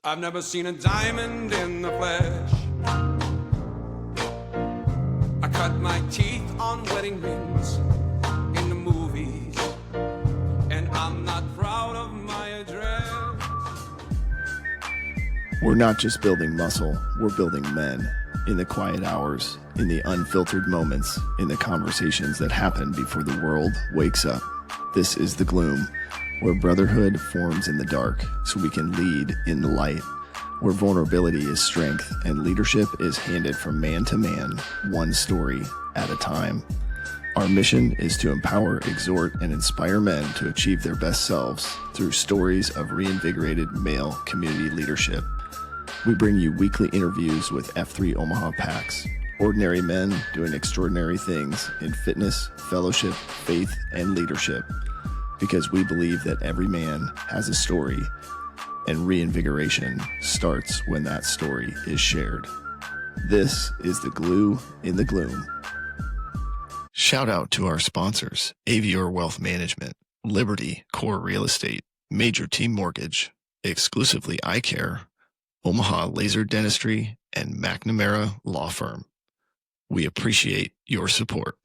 I've never seen a diamond in the flesh. I cut my teeth on wedding rings in the movies, and I'm not proud of my address. We're not just building muscle, we're building men. In the quiet hours, in the unfiltered moments, in the conversations that happen before the world wakes up. This is the Glue-OOM, where brotherhood forms in the dark so we can lead in the light, where vulnerability is strength and leadership is handed from man to man, one story at a time. Our mission is to empower, exhort, and inspire men to achieve their best selves through stories of reinvigorated male community leadership. We bring you weekly interviews with F3 Omaha packs, ordinary men doing extraordinary things in fitness, fellowship, faith, and leadership, because we believe that every man has a story, and reinvigoration starts when that story is shared. This is the Glue in the Gloom. Shout out to our sponsors, Avior Wealth Management, Liberty Core Real Estate, Major Team Mortgage, Exclusively Eye Care, Omaha Laser Dentistry, and McNamara Law Firm. We appreciate your support.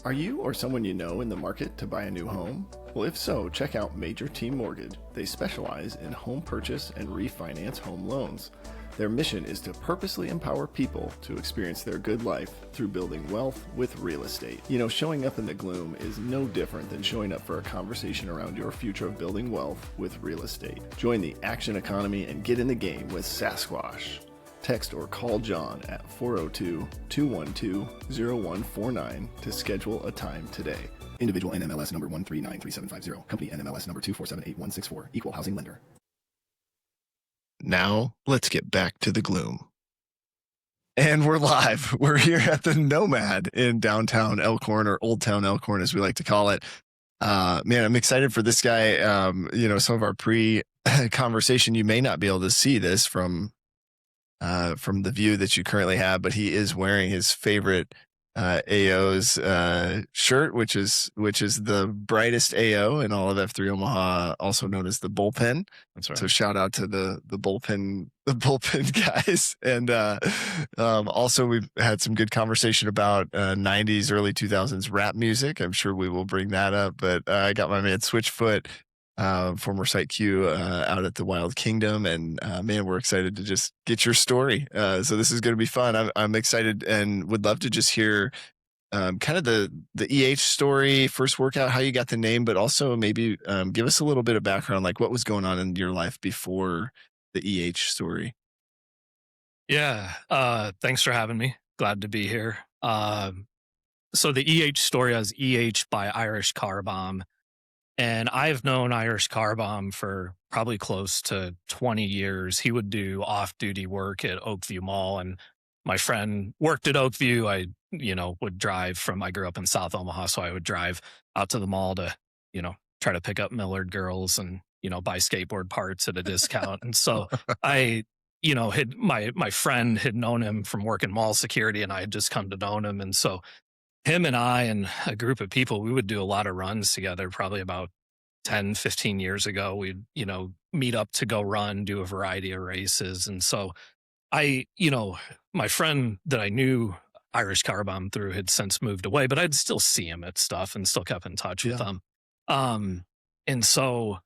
Are you or someone you know in the market to buy a new home? Well, if so, check out Major Team Mortgage. They specialize in home purchase and refinance home loans. Their mission is to purposely empower people to experience their good life through building wealth with real estate. You know, showing up in the gloom is no different than showing up for a conversation around your future of building wealth with real estate. Join the action economy and get in the game with Sasquatch. Text or call John at 402-212-0149 to schedule a time today. Individual NMLS number 1393750. Company NMLS number 2478164. Equal housing lender. Now, let's get back to the gloom. And we're live. We're here at the Nomad in downtown Elkhorn, or Old Town Elkhorn, as we like to call it. Man, I'm excited for this guy. Some of our pre-conversation, you may not be able to see this from the view that you currently have, but he is wearing his favorite AO's shirt, which is the brightest AO in all of F3 Omaha, also known as the bullpen. That's right. So shout out to the bullpen guys. And also we've had some good conversation about 90s, early 2000s rap music. I'm sure we will bring that up, but I got my man Switchfoot, former Site Q, out at the Wild Kingdom, and man, we're excited to just get your story. So this is going to be fun. I'm excited and would love to just hear kind of the EH story, first workout, how you got the name, but also maybe give us a little bit of background, like what was going on in your life before the EH story. Yeah, thanks for having me. Glad to be here. So the EH story is EH by Irish Car Bomb. And I've known Irish Car Bomb for probably close to 20 years. He would do off-duty work at Oakview Mall, and my friend worked at Oakview. I grew up in South Omaha, so I would drive out to the mall to, try to pick up Millard girls and, buy skateboard parts at a discount. And so my friend had known him from working mall security, and I had just come to know him. And so him and I and a group of people, we would do a lot of runs together, probably about 10, 15 years ago. We'd, meet up to go run, do a variety of races. And so my friend that I knew Irish Car Bomb through had since moved away, but I'd still see him at stuff and still kept in touch with him. And so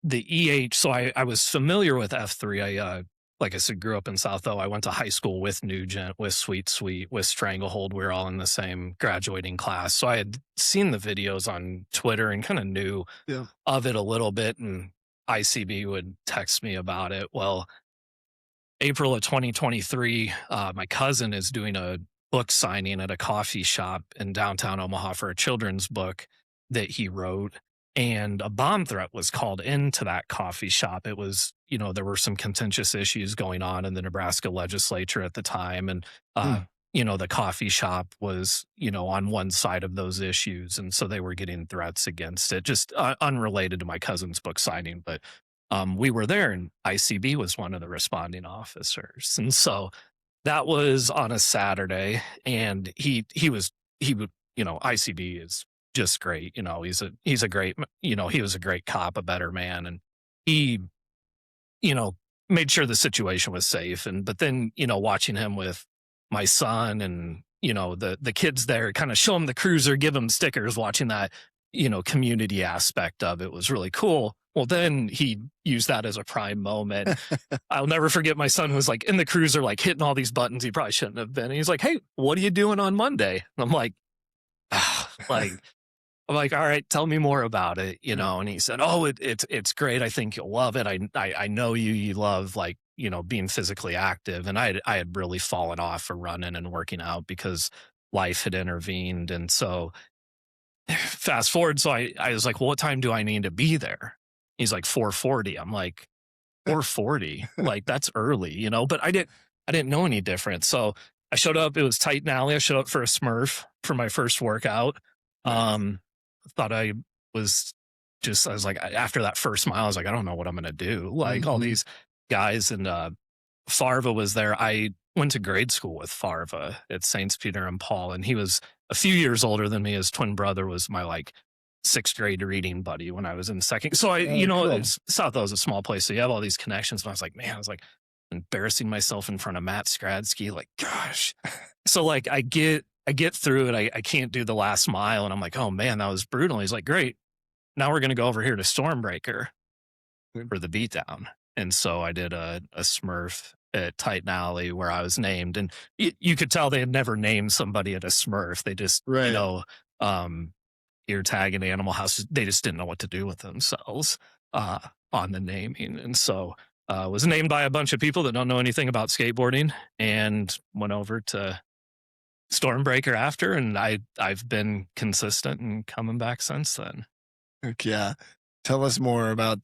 the EH, so I was familiar with F3. Like I said, grew up in South O. I went to high school with Nugent, with Sweet, with Stranglehold. We were all in the same graduating class. So I had seen the videos on Twitter and kind of knew of it a little bit. And ICB would text me about it. Well, April of 2023, my cousin is doing a book signing at a coffee shop in downtown Omaha for a children's book that he wrote. And a bomb threat was called into that coffee shop. It was, there were some contentious issues going on in the Nebraska legislature at the time. And, the coffee shop was, on one side of those issues. And so they were getting threats against it, just unrelated to my cousin's book signing. But we were there, and ICB was one of the responding officers. And so that was on a Saturday. And he would, ICB is just great. He's a great, he was a great cop, a better man. And he made sure the situation was safe. But then, watching him with my son and, the kids there, kind of show him the cruiser, give him stickers, watching that, community aspect of it was really cool. Well, then he used that as a prime moment. I'll never forget my son was like in the cruiser, like hitting all these buttons he probably shouldn't have been. And he's like, "Hey, what are you doing on Monday?" And I'm like, all right, tell me more about it, And he said, "Oh, it's great. I think you'll love it. I know you love like, being physically active." And I had really fallen off for running and working out because life had intervened. And so fast forward. So I was like, "Well, what time do I need to be there?" He's like, 4:40. I'm like, 4:40, like that's early, but I didn't know any different. So I showed up, it was Titan Alley. I showed up for a Smurf for my first workout. Thought I was like, after that first mile, I was like, I don't know what I'm going to do. Like all these guys, and Farva was there. I went to grade school with Farva at Saints Peter and Paul, and he was a few years older than me. His twin brother was my like 6th grade reading buddy when I was in second. So cool. South was a small place, so you have all these connections. And I was like, man, I was like embarrassing myself in front of Matt Skradsky, like, gosh. So like I get through it. I can't do the last mile, and I'm like, oh man, that was brutal. He's like, great, now we're gonna go over here to Stormbreaker for the beatdown. And so I did a Smurf at Titan Alley where I was named, and you could tell they had never named somebody at a Smurf. They just ear tag and Animal House, they just didn't know what to do with themselves on the naming. And so was named by a bunch of people that don't know anything about skateboarding, and went over to Stormbreaker after, and I've been consistent and coming back since then. Yeah. Tell us more about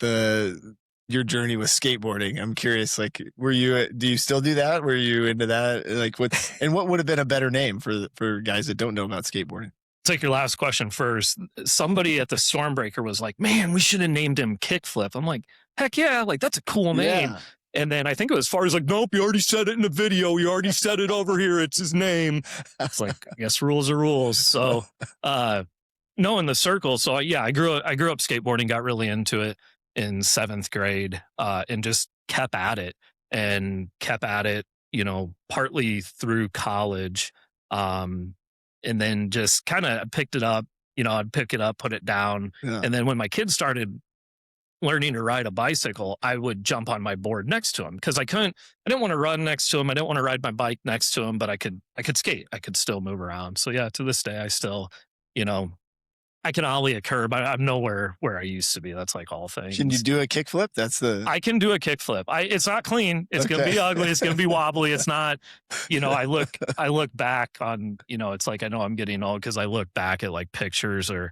your journey with skateboarding. I'm curious, like, do you still do that? Were you into that? Like what would have been a better name for guys that don't know about skateboarding? Take your last question first. Somebody at the Stormbreaker was like, man, we should have named him Kickflip. I'm like, heck yeah, like that's a cool name. Yeah. And then I think it was Farva's like, nope, you already said it in the video. You already said it over here. It's his name. It's like, I guess rules are rules. So no, in the circle. So yeah, I grew up skateboarding, got really into it in 7th grade, and just kept at it, partly through college. And then just kind of picked it up, I'd pick it up, put it down. Yeah. And then when my kids started learning to ride a bicycle, I would jump on my board next to him because I didn't want to run next to him. I didn't want to ride my bike next to him, but I could skate. I could still move around. So yeah, to this day, I still, I can ollie a curb. I'm nowhere where I used to be. That's like all things. Can you do a kickflip? I can do a kickflip. It's not clean. It's going to be ugly. It's going to be wobbly. It's not, I look back on, it's like, I know I'm getting old because I look back at like pictures or,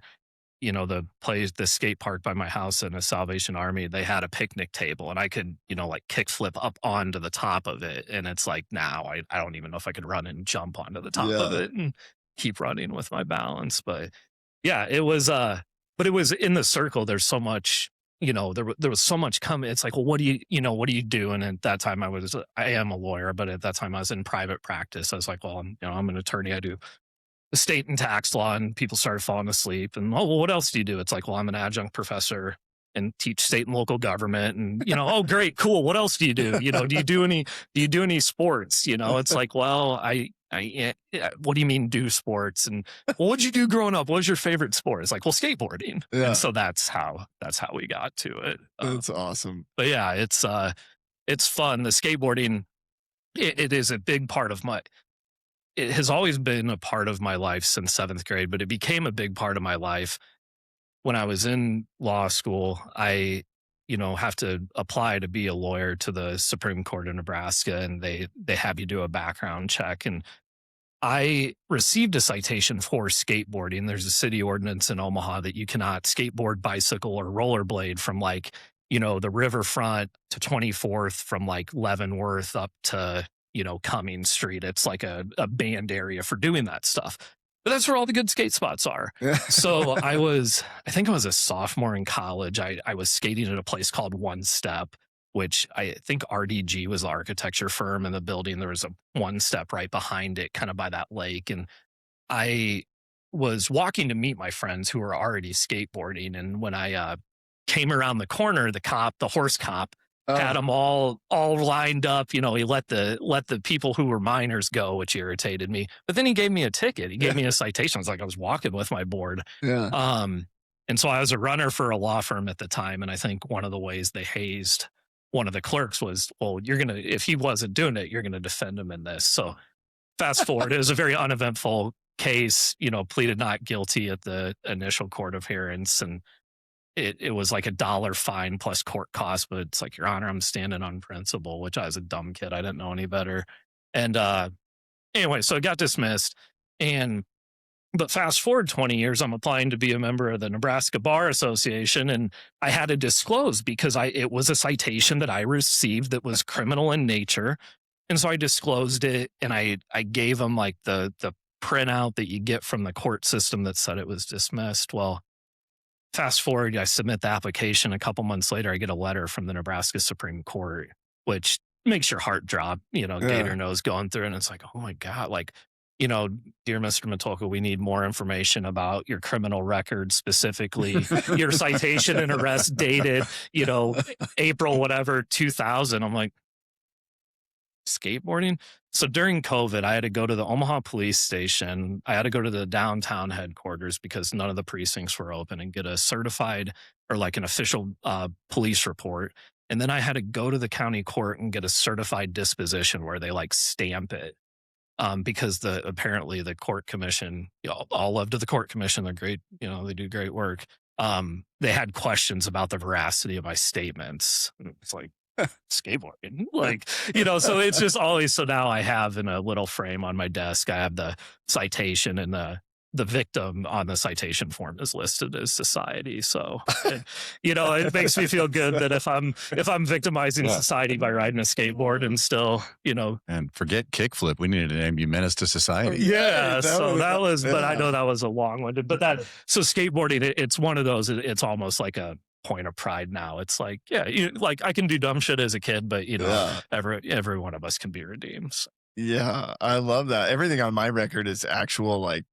the skate park by my house in a Salvation Army, they had a picnic table and I could, like kickflip up onto the top of it. And it's like, now I don't even know if I could run and jump onto the top of it and keep running with my balance. But yeah, it was, but it was in the circle. There's so much, there was so much coming. It's like, well, what do you do? And at that time I am a lawyer, but at that time I was in private practice. I was like, well, I'm an attorney. I do estate and tax law, and people started falling asleep. And, oh, well, what else do you do? It's like, well, I'm an adjunct professor and teach state and local government. And, oh, great, cool. What else do you do? Do you do any sports? It's like, well, what do you mean do sports? And well, what'd you do growing up? What was your favorite sport? It's like, well, skateboarding. Yeah. And so that's how we got to it. That's awesome. But yeah, it's fun. The skateboarding, it is a big part of it has always been a part of my life since 7th grade, but it became a big part of my life when I was in law school. I, have to apply to be a lawyer to the Supreme Court of Nebraska, and they have you do a background check. And I received a citation for skateboarding. There's a city ordinance in Omaha that you cannot skateboard, bicycle, or rollerblade from like, the riverfront to 24th, from like Leavenworth up to, Cummings Street. It's like a banned area for doing that stuff. But that's where all the good skate spots are. So I think I was a sophomore in college. I was skating at a place called One Step, which I think RDG was the architecture firm in the building. There was a One Step right behind it, kind of by that lake. And I was walking to meet my friends who were already skateboarding. And when I came around the corner, the horse cop, had them all lined up. You know, he let the people who were minors go, which irritated me. But then he gave me a ticket. He gave me a citation. It's like I was walking with my board. Yeah. And so I was a runner for a law firm at the time. And I think one of the ways they hazed one of the clerks was, well, if he wasn't doing it, you're going to defend him in this. So fast forward, it was a very uneventful case, you know, pleaded not guilty at the initial court of hearings. And it was like $1 fine plus court costs. But it's like, Your Honor, I'm standing on principle, which I was a dumb kid. I didn't know any better. And anyway, so it got dismissed. But fast forward 20 years, I'm applying to be a member of the Nebraska Bar Association, and I had to disclose because it was a citation that I received that was criminal in nature. And so I disclosed it, and I gave them like the printout that you get from the court system that said it was dismissed. Well, fast forward, I submit the application. A couple months later, I get a letter from the Nebraska Supreme Court, which makes your heart drop, you know, Gator knows going through. And it's like, oh my God, like, you know, dear Mr. Matulka, we need more information about your criminal record, specifically your citation and arrest dated, you know, April, whatever, 2000. I'm like, skateboarding? So during COVID, I had to go to the Omaha police station. I had to go to the downtown headquarters because none of the precincts were open and get a certified or like an official police report. And then I had to go to the county court and get a certified disposition where they like stamp it. Because apparently the court commission, you know, all love to the court commission. They're great. You know, they do great work. They had questions about the veracity of my statements. It's like skateboarding, like, you know, so it's just always, so now I have in a little frame on my desk, I have the citation, and the victim on the citation form is listed as society. So, you know, it makes me feel good that if I'm victimizing society by riding a skateboard and still, you know, and forget Kickflip, we needed to name you Menace to Society. Yeah. So that was, but I know that was a long-winded, but so skateboarding, it's one of those, it's almost like a point of pride now. It's like, yeah, like I can do dumb shit as a kid, but you know, every one of us can be redeemed. So. Yeah. I love that. Everything on my record is actual, like,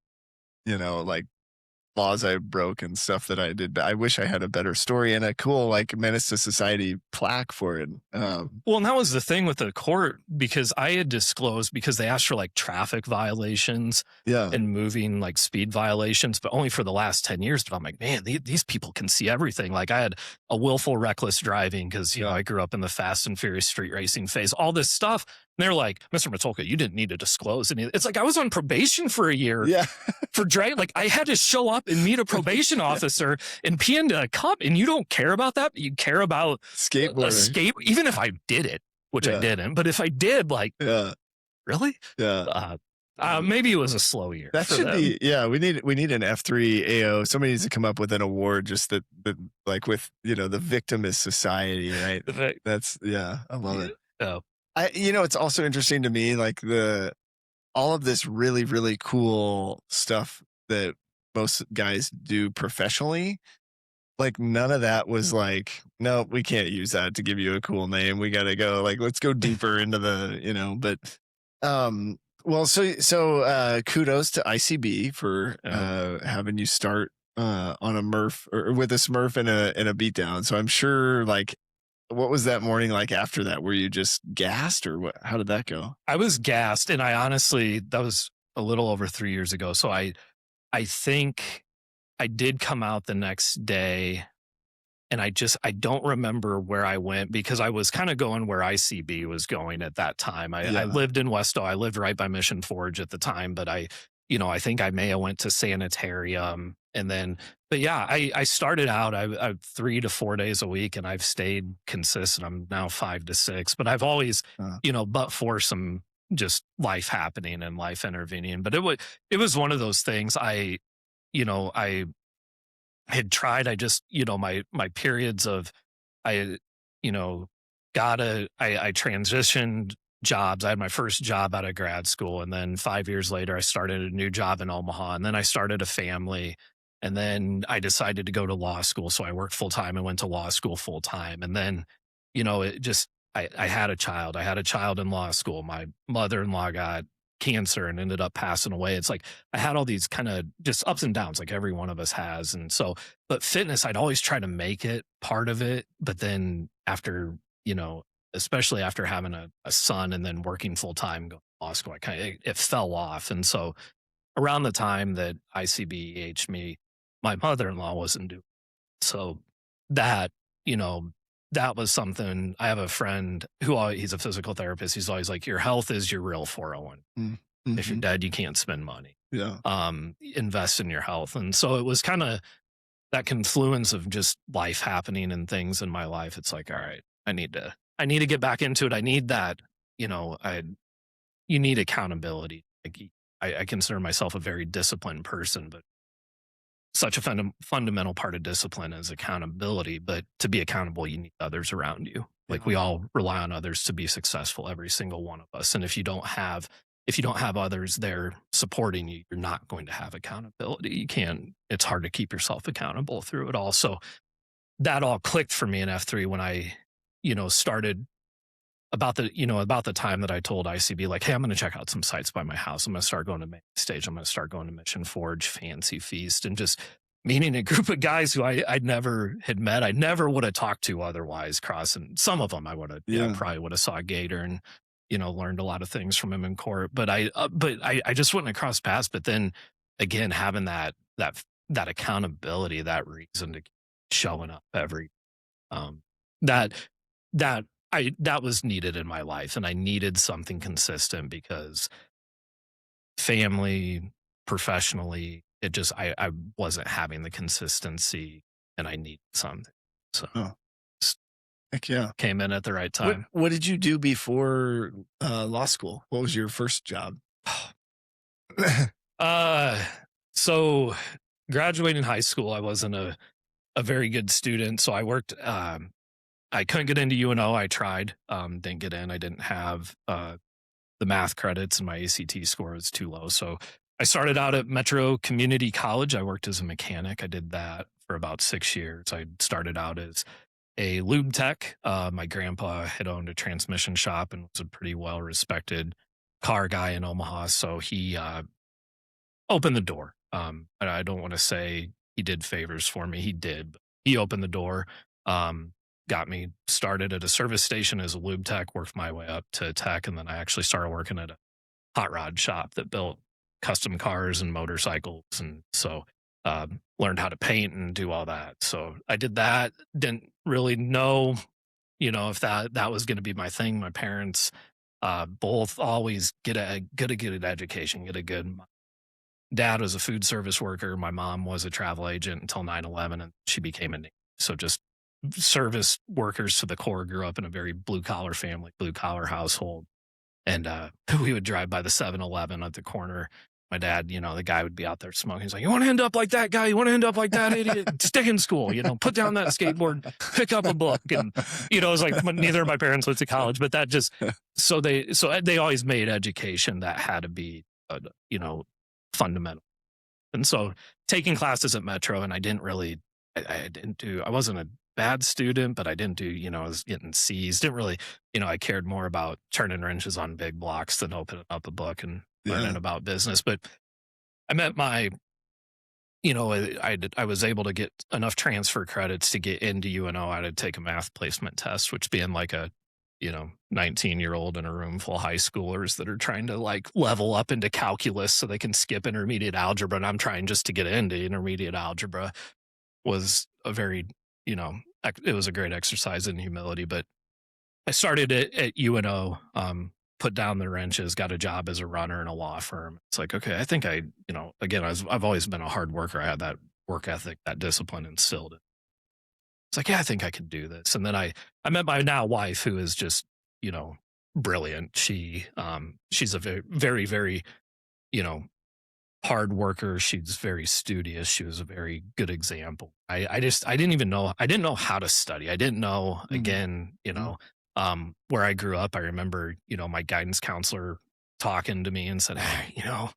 you know, like laws I broke and stuff that I did. But I wish I had a better story and a cool, like, Menace to Society plaque for it. Well, and that was the thing with the court, because I had disclosed, because they asked for like traffic violations and moving like speed violations, but only for the last 10 years. But I'm like, man, these people can see everything. Like I had a willful reckless driving because, you know, I grew up in the Fast and Furious street racing phase, all this stuff. And they're like, Mr. Matulka, you didn't need to disclose any. It's like I was on probation for a year for driving. Like I had to show up and meet a probation officer and pee into a cup, and you don't care about that. But you care about skateboarding. Even if I did it, which I didn't. But if I did, like, really? Yeah. Maybe it was a slow year. That should be, we need an F3 AO. Somebody needs to come up with an award just that like with, you know, the victim is society, right? That's, I love it. Oh. You know, it's also interesting to me, like all of this really, really cool stuff that most guys do professionally. Like none of that was like, no, we can't use that to give you a cool name. We got to go, like, let's go deeper into the, you know, but, well, so kudos to ICB for having you start on a Murph or with a Smurf and a Beatdown. So I'm sure, like, what was that morning like after that? Were you just gassed, or what? How did that go? I was gassed, and I honestly, that was a little over 3 years ago. So I think I did come out the next day, and I don't remember where I went, because I was kind of going where ICB was going at that time. I lived in Westo. I lived right by Mission Forge at the time, but I think I may have went to Sanitarium, and then, but yeah, I started out, I 3 to 4 days a week, and I've stayed consistent. I'm now 5 to 6, but I've always, but for some just life happening and life intervening, but it was one of those things. I had tried, I just, my periods of, I transitioned jobs. I had my first job out of grad school, and then 5 years later, I started a new job in Omaha, and then I started a family, and then I decided to go to law school. So I worked full time and went to law school full time. And then, it just, I had a child. I had a child in law school. My mother-in-law got cancer and ended up passing away. It's like I had all these kind of just ups and downs, like every one of us has. And so, but fitness, I'd always try to make it part of it. But then after, you know, especially after having a son and then working full time, going to law school, it fell off. And so around the time that ICBEH me, my mother-in-law wasn't doing it. So that, you know, that was something. I have a friend he's a physical therapist. He's always like, your health is your real 401. Mm-hmm. If you're dead, you can't spend money. Yeah. Invest in your health. And so it was kind of that confluence of just life happening and things in my life. It's like, all right, I need to get back into it. I need that, you know, you need accountability. Like, I consider myself a very disciplined person, but such a fundamental part of discipline is accountability. But to be accountable, you need others around you. Like, we all rely on others to be successful, every single one of us. And if you don't have others there supporting you, you're not going to have accountability. It's hard to keep yourself accountable through it all. So that all clicked for me in F3 when I, you know, started about the time that I told ICB, like, hey, I'm going to check out some sites by my house. I'm going to start going to Main Stage. I'm going to start going to Mission Forge, Fancy Feast, and just meeting a group of guys who I'd never had met. I never would have talked to otherwise, crossing some of them. I would have, probably would have saw Gator and, you know, learned a lot of things from him in court, but I just wouldn't have crossed paths. But then again, having that accountability, that reason to keep showing up that was needed in my life, and I needed something consistent because family, professionally, it just, I wasn't having the consistency, and I needed something. So heck yeah. Came in at the right time. What did you do before law school? What was your first job? So graduating high school, I wasn't a very good student. So I worked, I couldn't get into UNO. I tried, didn't get in. I didn't have the math credits, and my ACT score was too low. So I started out at Metro Community College. I worked as a mechanic. I did that for about 6 years. I started out as a lube tech. My grandpa had owned a transmission shop and was a pretty well-respected car guy in Omaha. So he opened the door. I don't want to say he did favors for me. He did. But he opened the door, got me started at a service station as a lube tech, worked my way up to tech, and then I actually started working at a hot rod shop that built custom cars and motorcycles. And so learned how to paint and do all that. So I did that. Didn't really know, you know, if that was going to be my thing. My parents both always get a good education, get a good. Dad was a food service worker. My mom was a travel agent until 9/11, and she became a Navy. So just service workers to the core. Grew up in a very blue collar family, blue collar household. And we would drive by the 7-Eleven at the corner. My dad, you know, the guy would be out there smoking. He's like, you want to end up like that guy? You want to end up like that idiot? Stay in school, you know, put down that skateboard, pick up a book. And, you know, it was like, neither of my parents went to college, but that just, so they always made education that had to be, you know, fundamental. And so taking classes at Metro, and I wasn't a bad student, but I didn't do, you know, I was getting C's. Didn't really, you know, I cared more about turning wrenches on big blocks than opening up a book and learning about business. But I met my, you know, I was able to get enough transfer credits to get into UNO. I had to take a math placement test, which being like a, you know, 19-year-old in a room full of high schoolers that are trying to like level up into calculus so they can skip intermediate algebra. And I'm trying just to get into intermediate algebra, was a very, you know, it was a great exercise in humility. But I started at UNO, put down the wrenches, got a job as a runner in a law firm. It's like, okay, I think you know, again, I've always been a hard worker. I had that work ethic, that discipline instilled. It's like, yeah, I think I could do this. And then I met my now wife, who is just, you know, brilliant. She's a very, very, very, you know, hard worker. She's very studious. She was a very good example. I didn't know how to study. I didn't know, again, you know, where I grew up. I remember, you know, my guidance counselor talking to me and said, hey, you know,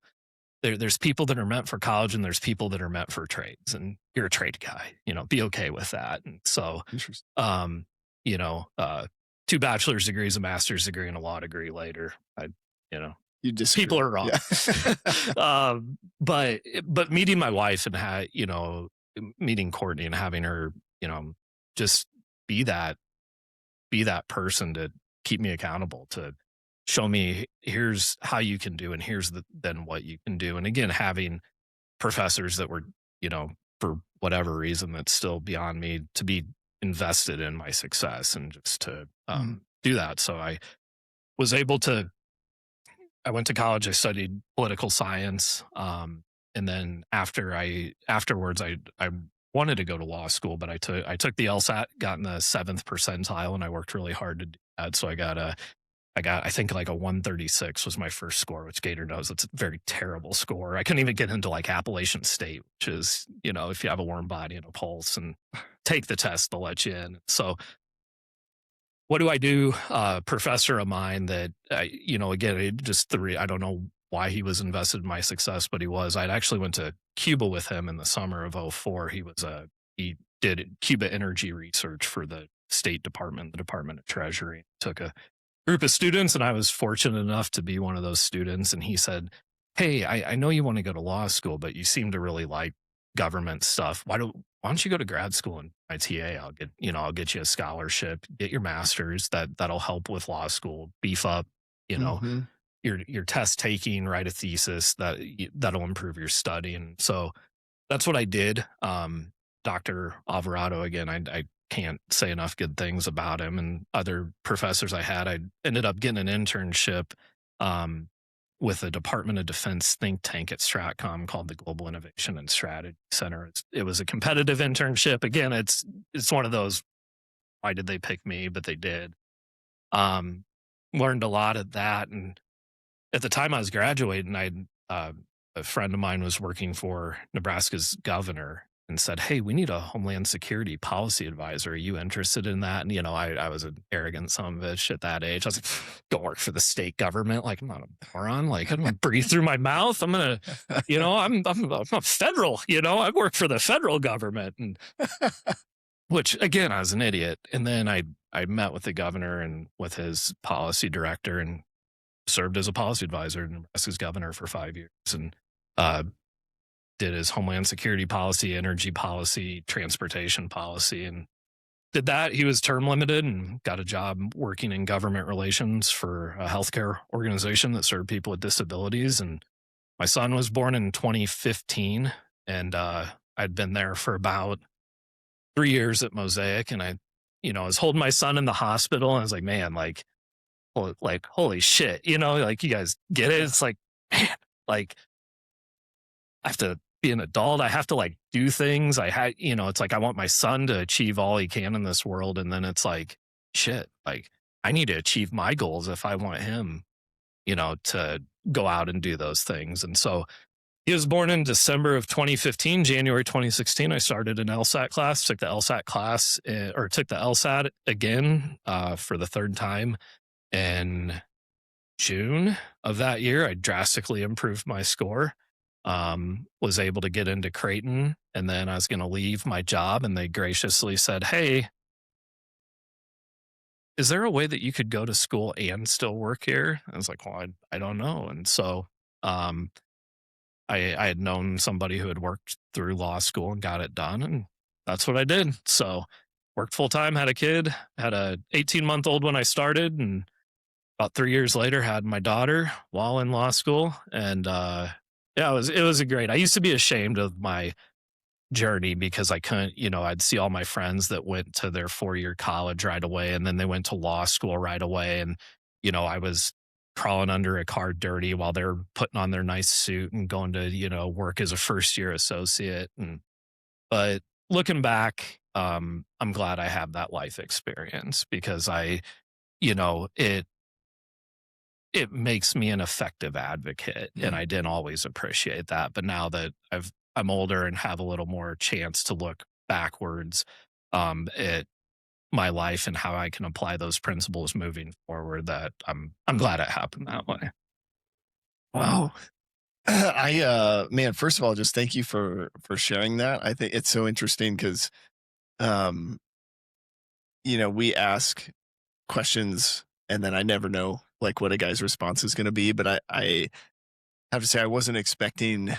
there's people that are meant for college and there's people that are meant for trades, and you're a trade guy, you know, be okay with that. And so, you know, 2 bachelor's degrees, a master's degree, and a law degree later, you know, people are wrong. Yeah. But meeting my wife and you know, meeting Courtney and having her, you know, just be that be that person to keep me accountable, to show me here's how you can do and here's then what you can do. And again, having professors that were, for whatever reason that's still beyond me, to be invested in my success and just to do that. So I was able to, I went to college, I studied political science. And then afterwards, I wanted to go to law school, but I took the LSAT, got in the 7th percentile, and I worked really hard to do that. So I got I think like a 136 was my first score, which Gator knows it's a very terrible score. I couldn't even get into like Appalachian State, which is, if you have a warm body and a pulse and take the test, they'll let you in. So what do I do? Professor of mine that, again, I don't know why he was invested in my success, but he was. I'd actually went to Cuba with him in the summer of 2004. He did Cuba energy research for the State Department, the Department of Treasury. Took a group of students, and I was fortunate enough to be one of those students. And he said, "Hey, I know you want to go to law school, but you seem to really like government stuff. Why don't you go to grad school in my TA? I'll get you a scholarship, get your master's. That'll help with law school, beef up, your test taking, write a thesis that'll improve your study." And so that's what I did. Dr. Alvarado, again, I can't say enough good things about him and other professors I had. I ended up getting an internship with the Department of Defense think tank at STRATCOM called the Global Innovation and Strategy Center. It was a competitive internship. Again, it's one of those, why did they pick me? But they did. Learned a lot at that. And at the time I was graduating, a friend of mine was working for Nebraska's governor and said, "Hey, we need a Homeland Security policy advisor. Are you interested in that?" And, I was an arrogant son of a bitch at that age. I was like, "Don't work for the state government. Like, I'm not a moron. Like, I'm going to breathe through my mouth. I'm going to, I'm federal, I work for the federal government." And which, again, I was an idiot. And then I met with the governor and with his policy director and served as a policy advisor to Nebraska's governor for 5 years, and did his Homeland Security policy, energy policy, transportation policy, and did that. He was term limited and got a job working in government relations for a healthcare organization that served people with disabilities. And my son was born in 2015, and I'd been there for about 3 years at Mosaic. And I was holding my son in the hospital, and I was like, man, like holy shit, like, you guys get it? It's like, man, like, I have to be an adult. I have to like do things. It's like, I want my son to achieve all he can in this world. And then it's like, shit, like, I need to achieve my goals if I want him, to go out and do those things. And so he was born in December of 2015. January 2016, I started an LSAT class, took the LSAT again for the third time. In June of that year, I drastically improved my score. Was able to get into Creighton, and then I was going to leave my job, and they graciously said, "Hey, is there a way that you could go to school and still work here?" I was like, "Well, I don't know." And so I had known somebody who had worked through law school and got it done, and that's what I did. So worked full time, had a kid, had a 18-month-old when I started, and about 3 years later had my daughter while in law school. And yeah, it was a great. I used to be ashamed of my journey because I couldn't, I'd see all my friends that went to their 4-year college right away, and then they went to law school right away. And, I was crawling under a car dirty while they're putting on their nice suit and going to, work as a first-year associate. But looking back, I'm glad I have that life experience, because it makes me an effective advocate, and I didn't always appreciate that. But now that I'm older and have a little more chance to look backwards at my life and how I can apply those principles moving forward, that I'm glad it happened that way. Wow. Man, first of all, just thank you for sharing that. I think it's so interesting because, we ask questions and then I never know like what a guy's response is going to be. But I have to say, I wasn't expecting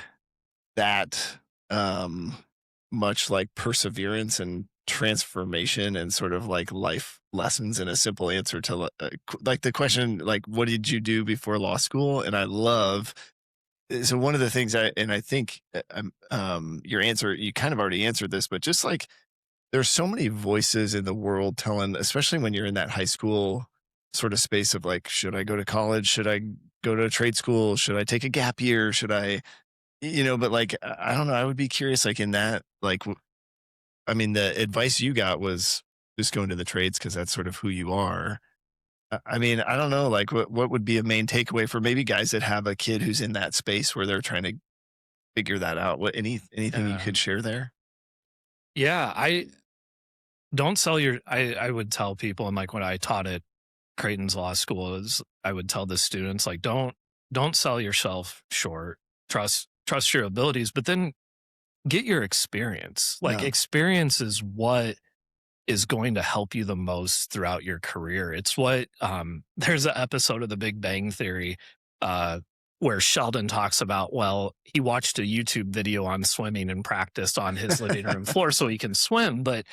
that much like perseverance and transformation and sort of like life lessons in a simple answer to like the question, like, what did you do before law school? And I love, so one of the things I think your answer, you kind of already answered this, but just like, there's so many voices in the world telling, especially when you're in that high school sort of space of like, should I go to college? Should I go to a trade school? Should I take a gap year? Should I, but like, I don't know. I would be curious, like in that, like, I mean, the advice you got was just going to the trades because that's sort of who you are. I mean, I don't know, like what would be a main takeaway for maybe guys that have a kid who's in that space where they're trying to figure that out? What, anything you could share there? Yeah, I don't sell your, I would tell people, and like when I taught at Creighton's law school, is I would tell the students, like, don't sell yourself short, trust your abilities, but then get your experience. Like experience is what is going to help you the most throughout your career. It's what, there's an episode of The Big Bang Theory, where Sheldon talks about, well, he watched a YouTube video on swimming and practiced on his living room floor so he can swim, but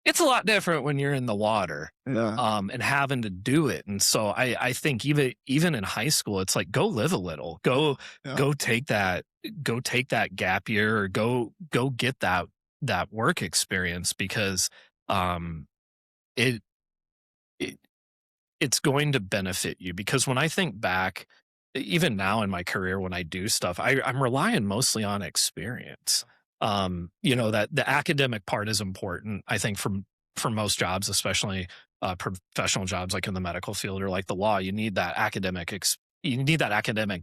it's a lot different when you're in the water, and having to do it. And so I think even in high school, it's like, go live a little, go take that gap year, or go get that work experience, because it's going to benefit you. Because when I think back, even now in my career, when I do stuff, I'm relying mostly on experience. That the academic part is important, I think, for most jobs, especially professional jobs like in the medical field or like the law. You need that academic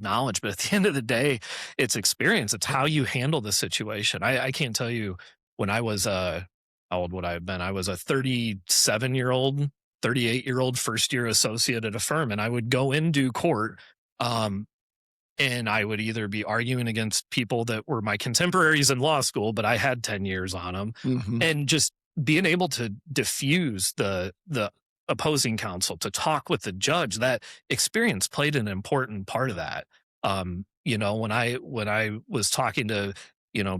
knowledge, but at the end of the day, it's experience. It's how you handle the situation. I can't tell you, when I was how old would I have been? I was a 37-year-old, 38-year-old first year associate at a firm, and I would go into court, and I would either be arguing against people that were my contemporaries in law school, but I had 10 years on them, and just being able to diffuse the opposing counsel, to talk with the judge. That experience played an important part of that. When I was talking to,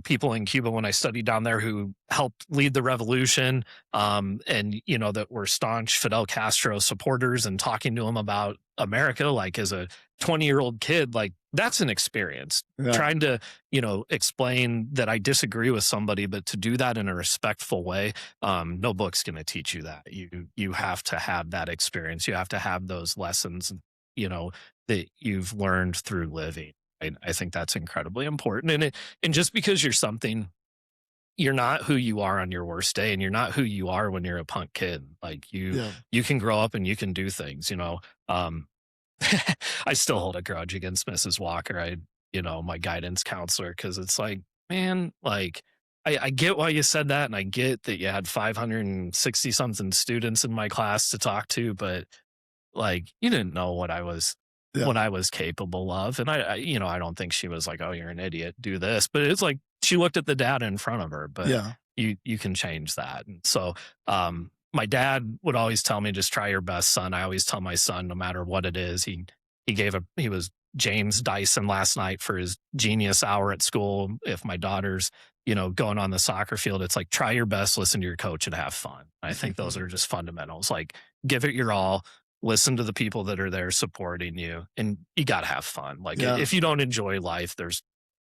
people in Cuba when I studied down there who helped lead the revolution, and, that were staunch Fidel Castro supporters, and talking to them about America, like as a 20-year-old kid, like that's an experience. Trying to, explain that I disagree with somebody, but to do that in a respectful way. No book's going to teach you that. You have to have that experience. You have to have those lessons, that you've learned through living. I think that's incredibly important. And just because you're something, you're not who you are on your worst day, and you're not who you are when you're a punk kid. Like you can grow up and you can do things, I still hold a grudge against Mrs. Walker, my guidance counselor, because it's like, man, like I get why you said that, and I get that you had 560 something students in my class to talk to, but like you didn't know what I was capable of. And I don't think she was like, oh, you're an idiot, do this. But it's like she looked at the data in front of her, but you can change that. And so my dad would always tell me, just try your best, son. I always tell my son, no matter what it is, he was James Dyson last night for his genius hour at school. If my daughter's, going on the soccer field, it's like, try your best, listen to your coach, and have fun. I think those are just fundamentals. Like, give it your all. Listen to the people that are there supporting you, and you got to have fun. Like if you don't enjoy life,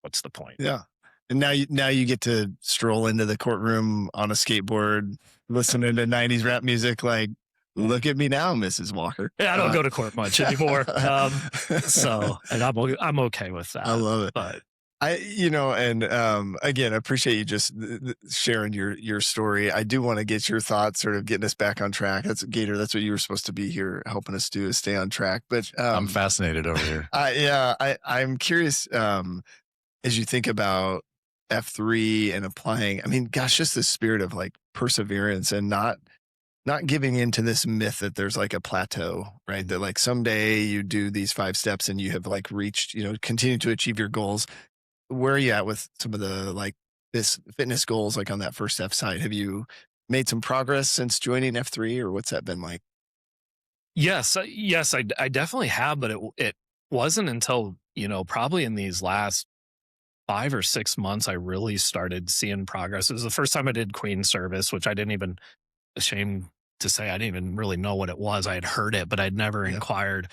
what's the point? Yeah. And now you get to stroll into the courtroom on a skateboard, listening to 90s rap music. Like, look at me now, Mrs. Walker. Yeah, I don't go to court much anymore. And I'm okay with that. I love it. But again, I appreciate you just sharing your story. I do want to get your thoughts, sort of getting us back on track. That's Gator. That's what you were supposed to be here helping us do, is stay on track. But I'm fascinated over here. I'm curious, as you think about F3 and applying, I mean, gosh, just the spirit of like perseverance and not giving into this myth that there's like a plateau, right? That like someday you do these 5 steps and you have like reached, continue to achieve your goals. Where are you at with some of the like this fitness goals, like on that first F side? Have you made some progress since joining F3, or what's that been like? Yes, I definitely have, but it wasn't until, probably in these last 5 or 6 months, I really started seeing progress. It was the first time I did Queen service, which I didn't even, ashamed to say, I didn't even really know what it was. I had heard it, but I'd never inquired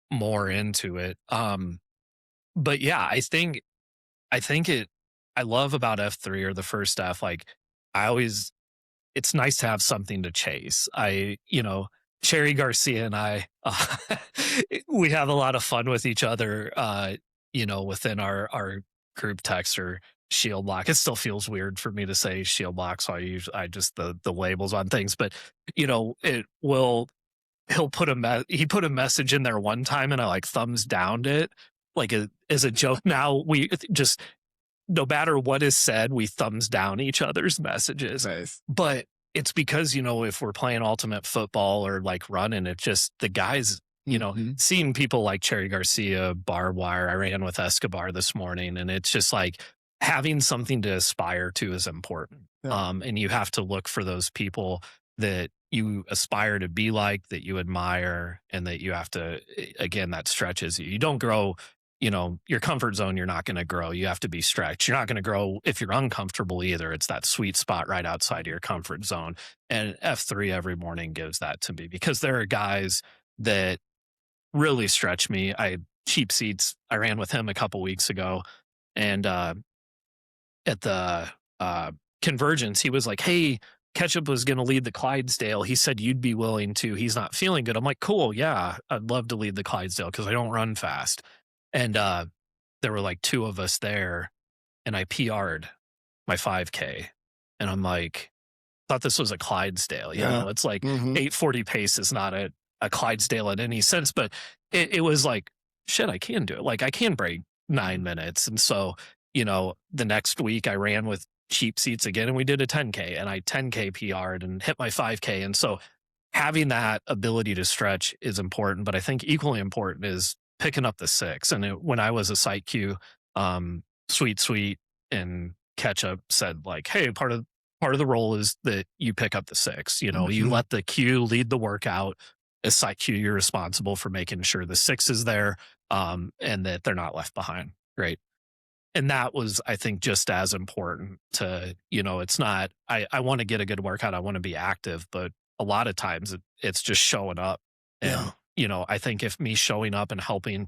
more into it. But yeah, I think I love about F3 or the first F, like I always, it's nice to have something to chase. Sherry Garcia and I, we have a lot of fun with each other, within our group text or shield lock. It still feels weird for me to say shield lock, so I just the labels on things, but it will. He'll put he put a message in there one time, and I like thumbs downed it, like as a joke. Now we just, no matter what is said, we thumbs down each other's messages. Nice. But it's because, if we're playing ultimate football or like running, it just, the guys, seeing people like Cherry Garcia, Barbed Wire, I ran with Escobar this morning, and it's just like having something to aspire to is important. Yeah. And you have to look for those people that you aspire to be like, that you admire, and that you have to, again, that stretches you. You don't grow, your comfort zone, you're not going to grow. You have to be stretched. You're not going to grow if you're uncomfortable either. It's that sweet spot right outside of your comfort zone. And F3 every morning gives that to me, because there are guys that really stretch me. Cheap Seats, I ran with him a couple weeks ago, and at the Convergence, he was like, hey, Ketchup was going to lead the Clydesdale. He said you'd be willing to. He's not feeling good. I'm like, cool, yeah, I'd love to lead the Clydesdale because I don't run fast. And there were like 2 of us there, and I PR'd my 5K. And I'm like, thought this was a Clydesdale. It's like 840 pace is not a Clydesdale in any sense, but it was like, shit, I can do it. Like I can break 9 minutes. And so, the next week I ran with Cheap Seats again, and we did a 10K, and I 10K PR'd and hit my 5K. And so having that ability to stretch is important, but I think equally important is picking up the 6. And when I was a site Q, Sweet and Ketchup said like, hey, part of the role is that you pick up the 6. You let the Q lead the workout. As site Q, you're responsible for making sure the 6 is there, and that they're not left behind. Great. And that was, I think, just as important to, it's not, I want to get a good workout. I want to be active, but a lot of times it's just showing up. And, I think if me showing up and helping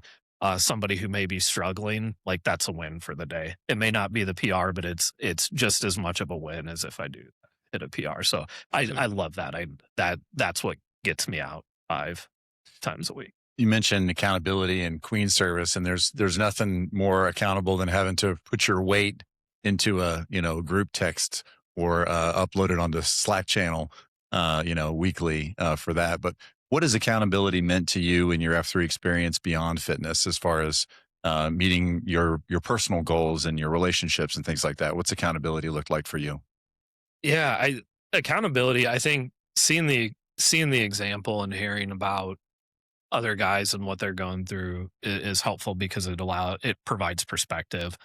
somebody who may be struggling, like that's a win for the day. It may not be the PR, but it's just as much of a win as if I do hit a PR. So I love that. That's what gets me out 5 times a week. You mentioned accountability and Queen service, and there's nothing more accountable than having to put your weight into a group text or upload it on the Slack channel weekly for that. But what has accountability meant to you in your F3 experience beyond fitness, as far as meeting your personal goals and your relationships and things like that? What's accountability looked like for you? Yeah, accountability, I think seeing the example and hearing about other guys and what they're going through is helpful, because it provides perspective.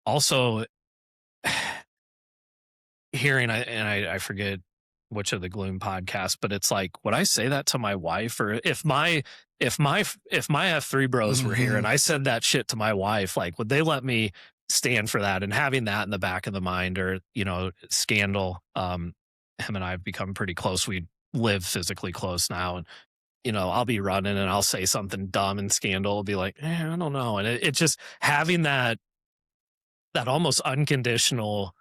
Also hearing, I forget which of the Glue-OOM podcasts, but it's like, would I say that to my wife? Or if my F3 bros were here and I said that shit to my wife, like, would they let me stand for that? And having that in the back of the mind, or, Scandal, him and I have become pretty close. We live physically close now. And, I'll be running and I'll say something dumb, and Scandal will be like, I don't know. And it's just having that almost unconditional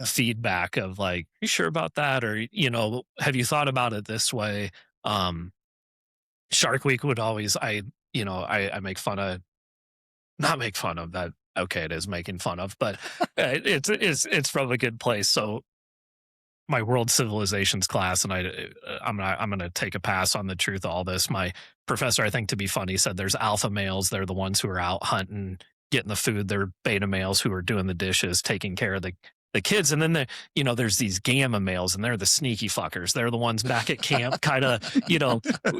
feedback of like, you sure about that? Or, have you thought about it this way? Shark Week would always, I make fun of, not make fun of that. Okay, it is making fun of, but it's from a good place. So my world civilizations class, and I'm going to take a pass on the truth of all this. My professor, I think to be funny, said there's alpha males. They're the ones who are out hunting, getting the food. They're beta males who are doing the dishes, taking care of the kids. And then there's these gamma males, and they're the sneaky fuckers. They're the ones back at camp, kind of,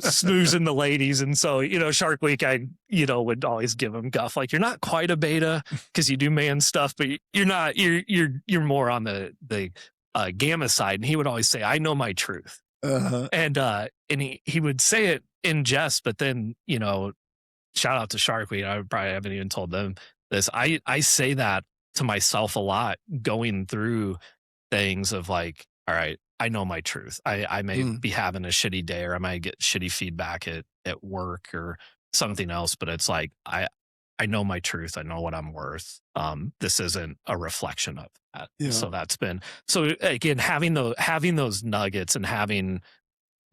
snoozing the ladies. And so, Shark Week, I, would always give them guff. Like, you're not quite a beta because you do man stuff, but you're more on the gamma side. And he would always say, I know my truth. And he would say it in jest, but then, shout out to Shark Week. I probably haven't even told them this. I say that to myself a lot going through things of like, all right, I know my truth. I may be having a shitty day, or I might get shitty feedback at work or something else, but it's like, I know my truth. I know what I'm worth. This isn't a reflection of that. Yeah. So that's been, so again, having those nuggets and having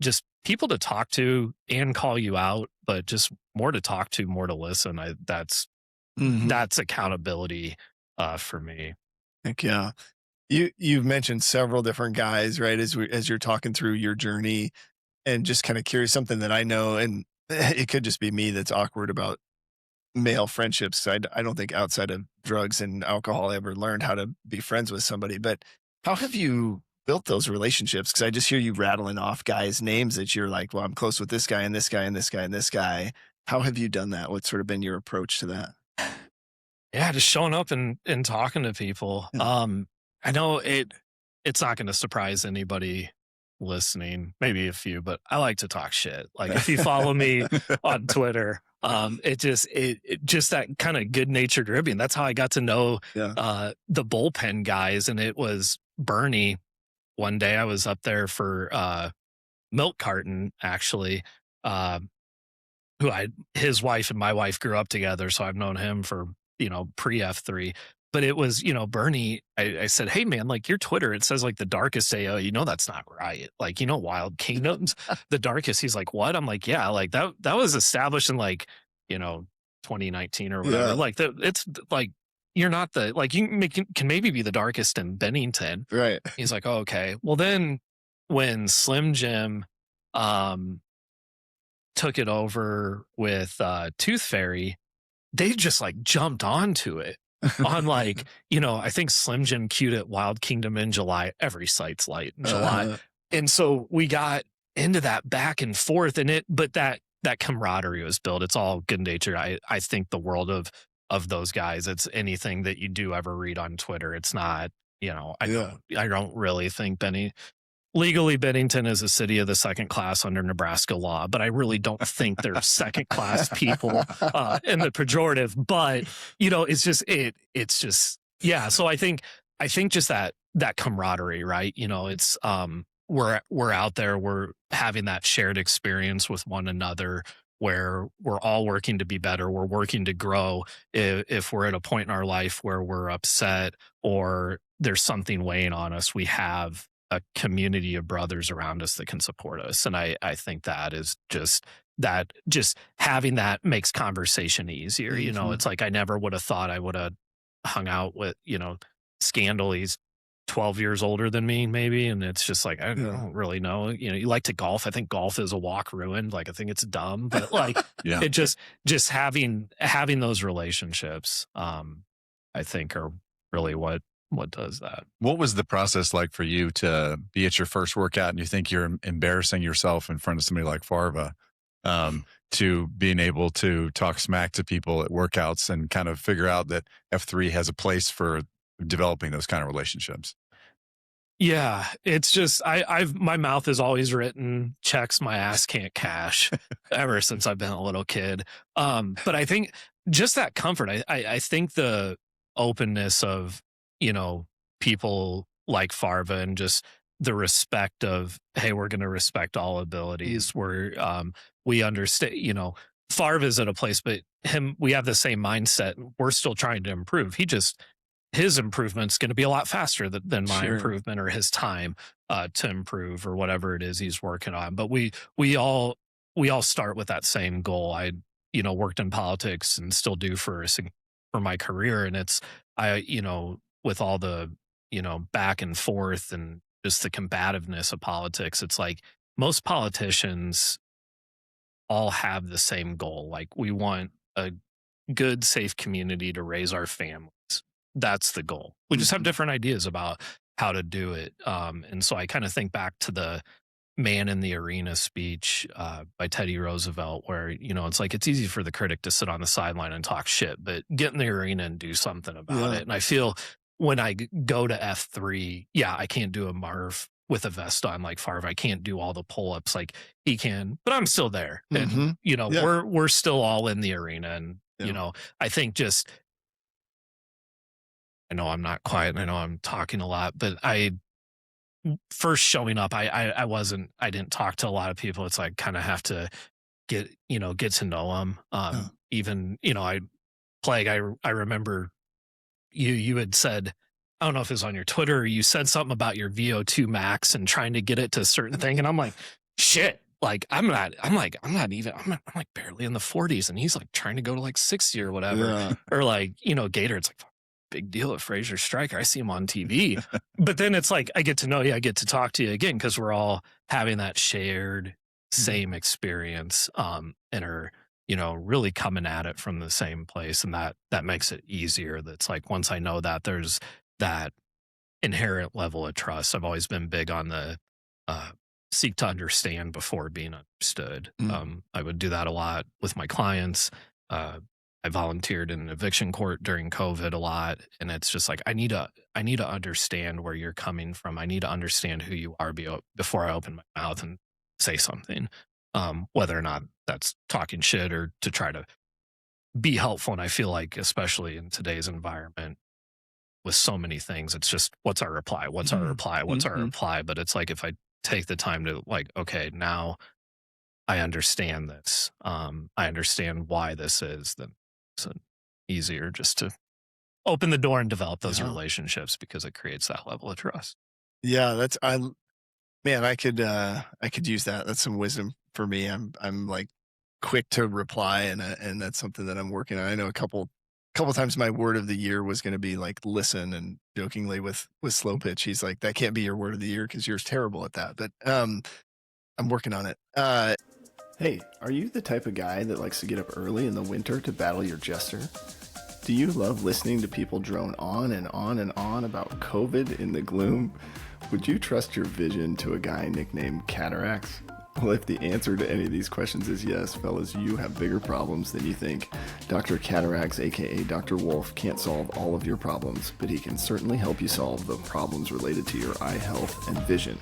just people to talk to and call you out, but just more to talk to, more to listen. That's accountability for me. Heck yeah. You've mentioned several different guys, right? As you're talking through your journey, and just kind of curious, something that I know, and it could just be me that's awkward about male friendships. I don't think outside of drugs and alcohol I ever learned how to be friends with somebody. But how have you built those relationships? Because I just hear you rattling off guys' names that you're like, well, I'm close with this guy and this guy and this guy and this guy. How have you done that? What's sort of been your approach to that? Yeah, just showing up and talking to people. I know it's not going to surprise anybody listening, maybe a few, but I like to talk shit. Like if you follow me on Twitter, it just that kind of good natured ribbing. That's how I got to know the bullpen guys. And it was Bernie. One day I was up there for milk carton, actually, his wife and my wife grew up together. So I've known him for, pre F3. But it was, Bernie, I said, hey, man, like your Twitter, it says like the darkest AO, that's not right. Like, Wild Kingdoms, the darkest. He's like, what? I'm like, yeah, like that was established in like, 2019 or whatever. Yeah. Like it's like, you're not you can maybe be the darkest in Bennington. Right. He's like, oh, okay. Well, then when Slim Jim took it over with Tooth Fairy, they just like jumped onto it. On like, I think Slim Jim queued at Wild Kingdom in July. Every site's light in July. And so we got into that back and forth, but that camaraderie was built. It's all good nature. I think the world of those guys, it's anything that you do ever read on Twitter. It's not, I don't really think legally Bennington is a city of the second class under Nebraska law, but I really don't think they're second class people in the pejorative. But it's just yeah. So I think just that camaraderie, right? It's we're out there, we're having that shared experience with one another, where we're all working to be better. We're working to grow. If we're at a point in our life where we're upset or there's something weighing on us, we have a community of brothers around us that can support us. And I think that is just having that makes conversation easier. It's like, I never would have thought I would have hung out with, Scandal. He's 12 years older than me, maybe. And it's just like, I don't really know. You like to golf. I think golf is a walk ruined. Like, I think it's dumb, but like, it just having those relationships, I think are really what does that. What was the process like for you to be at your first workout and you think you're embarrassing yourself in front of somebody like Farva, to being able to talk smack to people at workouts and kind of figure out that F3 has a place for developing those kind of relationships? Yeah, it's just my mouth is always written checks my ass can't cash ever since I've been a little kid. But I think just that comfort, I think the openness of people like Farva and just the respect of, hey, we're going to respect all abilities. We understand, Farva's at a place, but we have the same mindset. We're still trying to improve. His improvement's going to be a lot faster than my improvement, or his time to improve, or whatever it is he's working on. But we all start with that same goal. I, worked in politics and still do for my career. And with all the, back and forth and just the combativeness of politics, it's like most politicians all have the same goal. Like, we want a good, safe community to raise our families. That's the goal. We just have different ideas about how to do it. And so I kind of think back to the Man in the Arena speech by Teddy Roosevelt, where, it's like, it's easy for the critic to sit on the sideline and talk shit, but get in the arena and do something about it. And I feel when I go to F3, I can't do a Marv with a vest on like Farva. I can't do all the pull-ups like he can, but I'm still there. And, we're still all in the arena. And, I think just I know I'm not quiet and I know I'm talking a lot, but first showing up, I didn't talk to a lot of people. It's like kind of have to get to know them. Even, Plague, I remember you had said, I don't know if it was on your Twitter, or you said something about your VO2 max and trying to get it to a certain thing. And I'm like, shit, like, I'm like barely in the 40s. And he's like trying to go to like 60 or whatever. Yeah. Or like, Gator, it's like, big deal at Fraser Striker. I see him on TV. But then it's like, I get to know you, I get to talk to you again, because we're all having that shared same experience, and are, really coming at it from the same place. And that makes it easier. That's like, once I know that, there's that inherent level of trust. I've always been big on the seek to understand before being understood. I would do that a lot with my clients. I volunteered in eviction court during COVID a lot. And it's just like, I need to understand where you're coming from. I need to understand who you are before I open my mouth and say something, whether or not that's talking shit or to try to be helpful. And I feel like, especially in today's environment with so many things, it's just, what's our reply? What's our reply? What's our reply? But it's like, if I take the time to like, okay, now I understand this. I understand why this is, then it's easier just to open the door and develop those relationships, because it creates that level of trust. Yeah, I could use that. That's some wisdom for me. I'm like quick to reply, and that's something that I'm working on. I know a couple times my word of the year was going to be like listen, and jokingly with Slow Pitch, he's like, that can't be your word of the year because you're terrible at that. But I'm working on it. Hey, are you the type of guy that likes to get up early in the winter to battle your jester? Do you love listening to people drone on and on and on about COVID in the gloom? Would you trust your vision to a guy nicknamed Cataracts? Well, if the answer to any of these questions is yes, fellas, you have bigger problems than you think. Dr. Cataracts, aka Dr. Wolf, can't solve all of your problems, but he can certainly help you solve the problems related to your eye health and vision.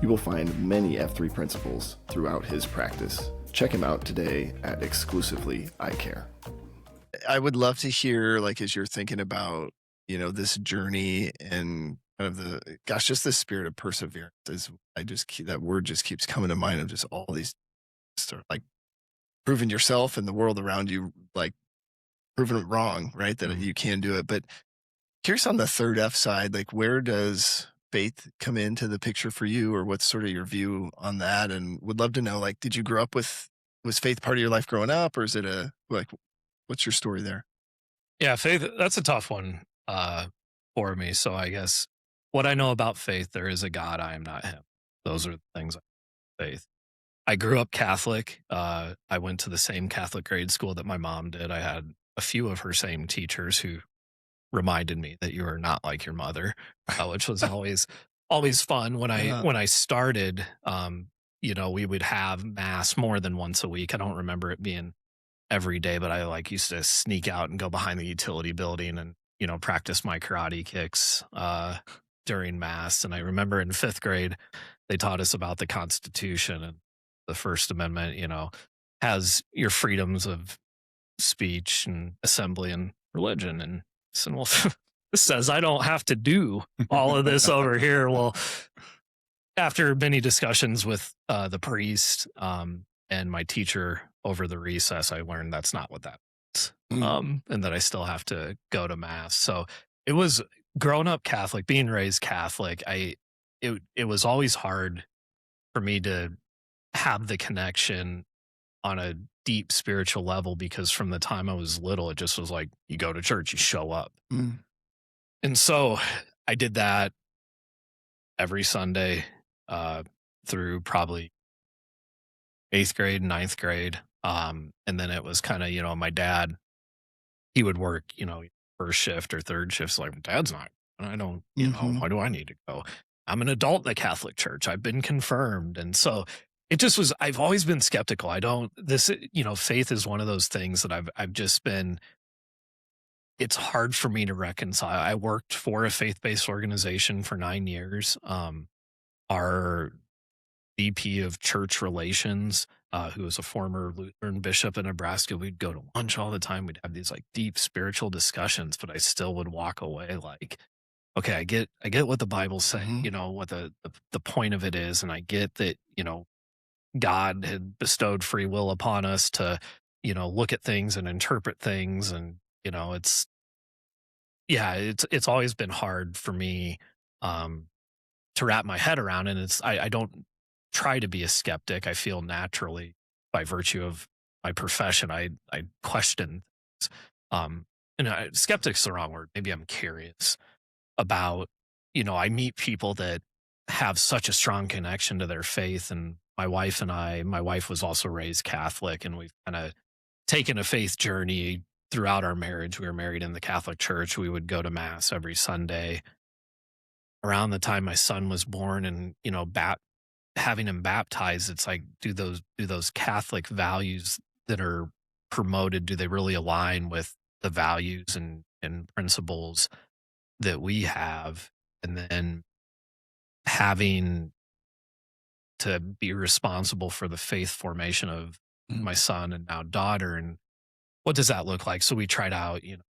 You will find many F3 principles throughout his practice. Check him out today at Exclusively Eye Care. I would love to hear, like, as you're thinking about, this journey and kind of just the spirit of perseverance is, that word just keeps coming to mind, of just all these sort of like proving yourself and the world around you, like proving it wrong, right? That you can do it. But curious on the third F side, like, where does faith come into the picture for you, or what's sort of your view on that? And would love to know, like, did you grow up was faith part of your life growing up, or is it what's your story there? Yeah, faith, that's a tough one for me. So I guess what I know about faith, there is a God, I am not him. Those are the things I faith. I grew up Catholic. I went to the same Catholic grade school that my mom did. I had a few of her same teachers who reminded me that you are not like your mother, which was always fun. When I started, we would have mass more than once a week. I don't remember it being every day, but I used to sneak out and go behind the utility building and, practice my karate kicks during mass. And I remember in 5th grade, they taught us about the Constitution, and the First Amendment, has your freedoms of speech and assembly and religion. And so, well, this says I don't have to do all of this over here. Well, after many discussions with the priest and my teacher over the recess, I learned that's not what that is, and that I still have to go to mass. So it was growing up Catholic, being raised Catholic. It was always hard for me to have the connection on a deep spiritual level, because from the time I was little, it just was like, you go to church, you show up. And so I did that every Sunday through probably 8th grade, 9th grade. And then it was kind of, my dad, he would work, first shift or third shift. So like, Dad's not, I don't, why do I need to go? I'm an adult in the Catholic Church. I've been confirmed. And so it just was, I've always been skeptical. Faith is one of those things that I've just been, it's hard for me to reconcile. I worked for a faith-based organization for 9 years. Our VP of church relations who was a former Lutheran bishop in Nebraska. We'd go to lunch all the time. We'd have these like deep spiritual discussions, but I still would walk away like, okay, I get what the Bible's saying, you know, what the point of it is. And I get that, you know, God had bestowed free will upon us to, you know, look at things and interpret things. And, you know, it's always been hard for me, to wrap my head around. And I don't try to be a skeptic. I feel naturally by virtue of my profession, I question things. Skeptic's the wrong word. Maybe I'm curious about, you know, I meet people that have such a strong connection to their faith. And my wife was also raised Catholic, and we've kind of taken a faith journey throughout our marriage. We were married in the Catholic Church. We would go to mass every Sunday. Around the time my son was born, and, you know, having him baptized, it's like, do those Catholic values that are promoted, do they really align with the values and principles that we have? And then having to be responsible for the faith formation of my son and now daughter, and what does that look like? So we tried out, you know,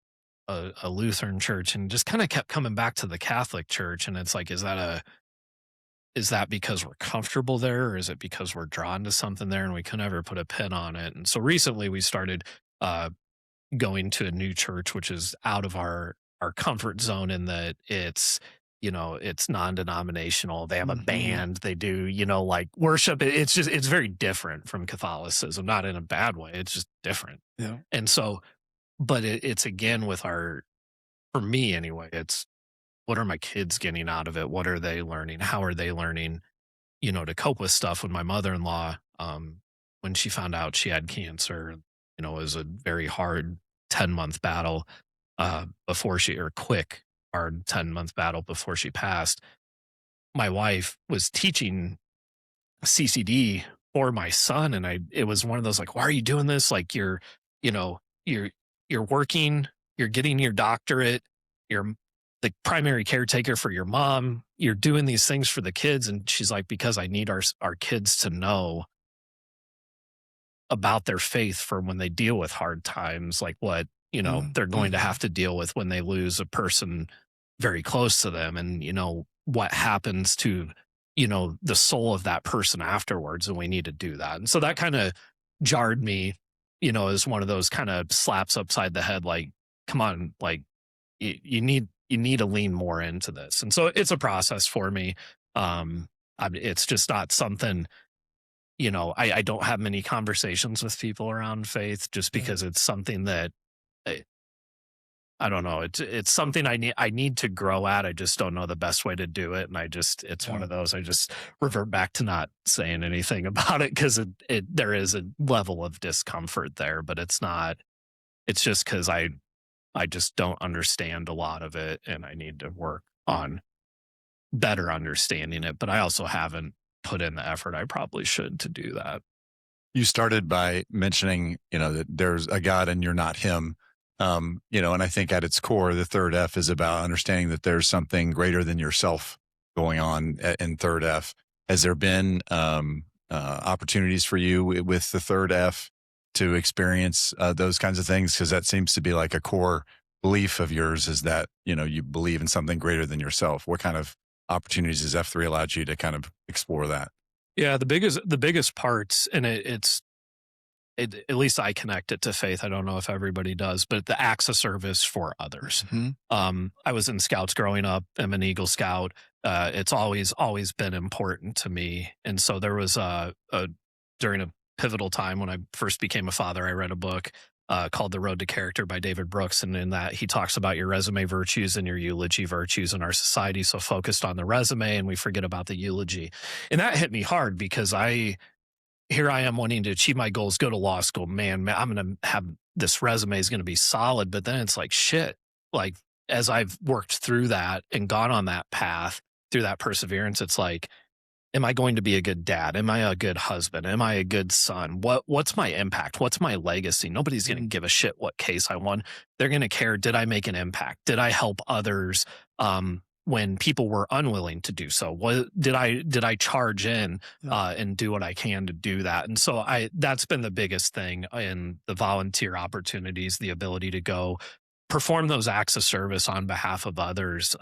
a Lutheran church, and just kind of kept coming back to the Catholic Church. And it's like, is that because we're comfortable there, or is it because we're drawn to something there? And we could never put a pin on it. And so recently we started going to a new church, which is out of our comfort zone, in that it's, you know, it's non-denominational. They have a band, they do, you know, like worship. It's very different from Catholicism, not in a bad way. It's just different. Yeah. And so, but it's again with for me anyway, it's, what are my kids getting out of it? What are they learning? How are they learning, you know, to cope with stuff? When my mother-in-law, when she found out she had cancer, you know, it was a very hard 10-month battle, quick, hard 10-month battle before she passed. My wife was teaching CCD for my son. And it was one of those, like, why are you doing this? Like, you're working, you're getting your doctorate, you're the primary caretaker for your mom, you're doing these things for the kids. And she's like, because I need our kids to know about their faith for when they deal with hard times, like what, you know, they're going to have to deal with when they lose a person very close to them, and, you know, what happens to, you know, the soul of that person afterwards. And we need to do that. And so that kind of jarred me, you know, as one of those kind of slaps upside the head, like, come on, like, you need to lean more into this. And so it's a process for me. It's just not something, you know, I don't have many conversations with people around faith, just because it's something that I don't know. It's something I need to grow at. I just don't know the best way to do it. And it's one of those, I just revert back to not saying anything about it, because there is a level of discomfort there, but it's just because I just don't understand a lot of it, and I need to work on better understanding it. But I also haven't put in the effort I probably should to do that. You started by mentioning, you know, that there's a God and you're not him. You know, and I think at its core, the third F is about understanding that there's something greater than yourself going on in third F. Has there been opportunities for you with the third F to experience those kinds of things? Because that seems to be like a core belief of yours, is that, you know, you believe in something greater than yourself. What kind of opportunities has F3 allowed you to kind of explore that? Yeah, the biggest parts, and at least I connect it to faith. I don't know if everybody does, but the acts of service for others. I was in Scouts growing up. I'm an Eagle Scout. It's always been important to me. And so there was during a pivotal time when I first became a father, I read a book called The Road to Character by David Brooks. And in that, he talks about your resume virtues and your eulogy virtues in our society. So focused on the resume, and we forget about the eulogy. And that hit me hard, because here I am wanting to achieve my goals, go to law school. Man, I'm going to have this resume is going to be solid. But then it's like, shit, like, as I've worked through that and gone on that path through that perseverance, it's like, am I going to be a good dad? Am I a good husband? Am I a good son? What's my impact? What's my legacy? Nobody's going to give a shit what case I won. They're going to care. Did I make an impact? Did I help others when people were unwilling to do so. Did I charge in and do what I can to do that? And so that's been the biggest thing in the volunteer opportunities, the ability to go perform those acts of service on behalf of others,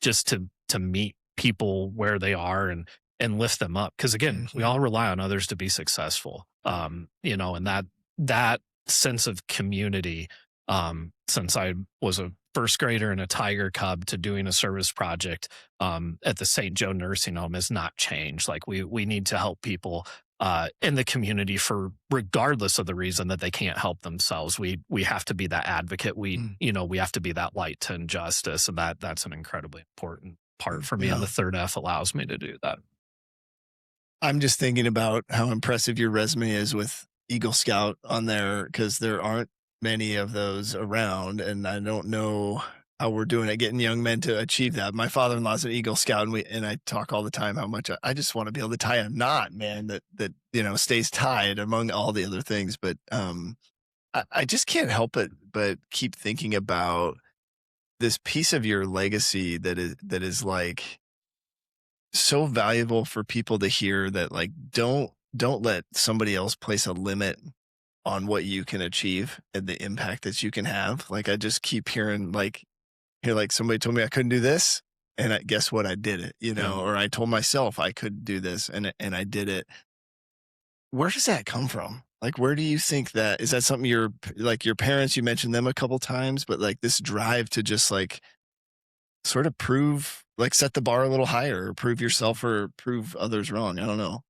just to meet people where they are and lift them up. Because again, we all rely on others to be successful. You know, and that sense of community, since I was a first grader and a tiger cub to doing a service project at the St. Joe nursing home has not changed. Like we need to help people in the community for regardless of the reason that they can't help themselves. We have to be that advocate. We have to be that light to injustice. And that's an incredibly important part for me. And the third F allows me to do that. I'm just thinking about how impressive your resume is with Eagle Scout on there, because there aren't many of those around, and I don't know how we're doing at getting young men to achieve that. My father-in-law's an Eagle Scout, and I talk all the time how much I just want to be able to tie a knot, man, that stays tied among all the other things. But I just can't help it but keep thinking about this piece of your legacy that is like so valuable for people to hear, that like don't let somebody else place a limit on what you can achieve and the impact that you can have. Like I just keep hearing like somebody told me I couldn't do this, and guess what? I did it, or I told myself I could do this and I did it. Where does that come from? Like, where do you think that is? That something your parents, you mentioned them a couple times, but like this drive to just like sort of prove, like set the bar a little higher, or prove yourself or prove others wrong. I don't know.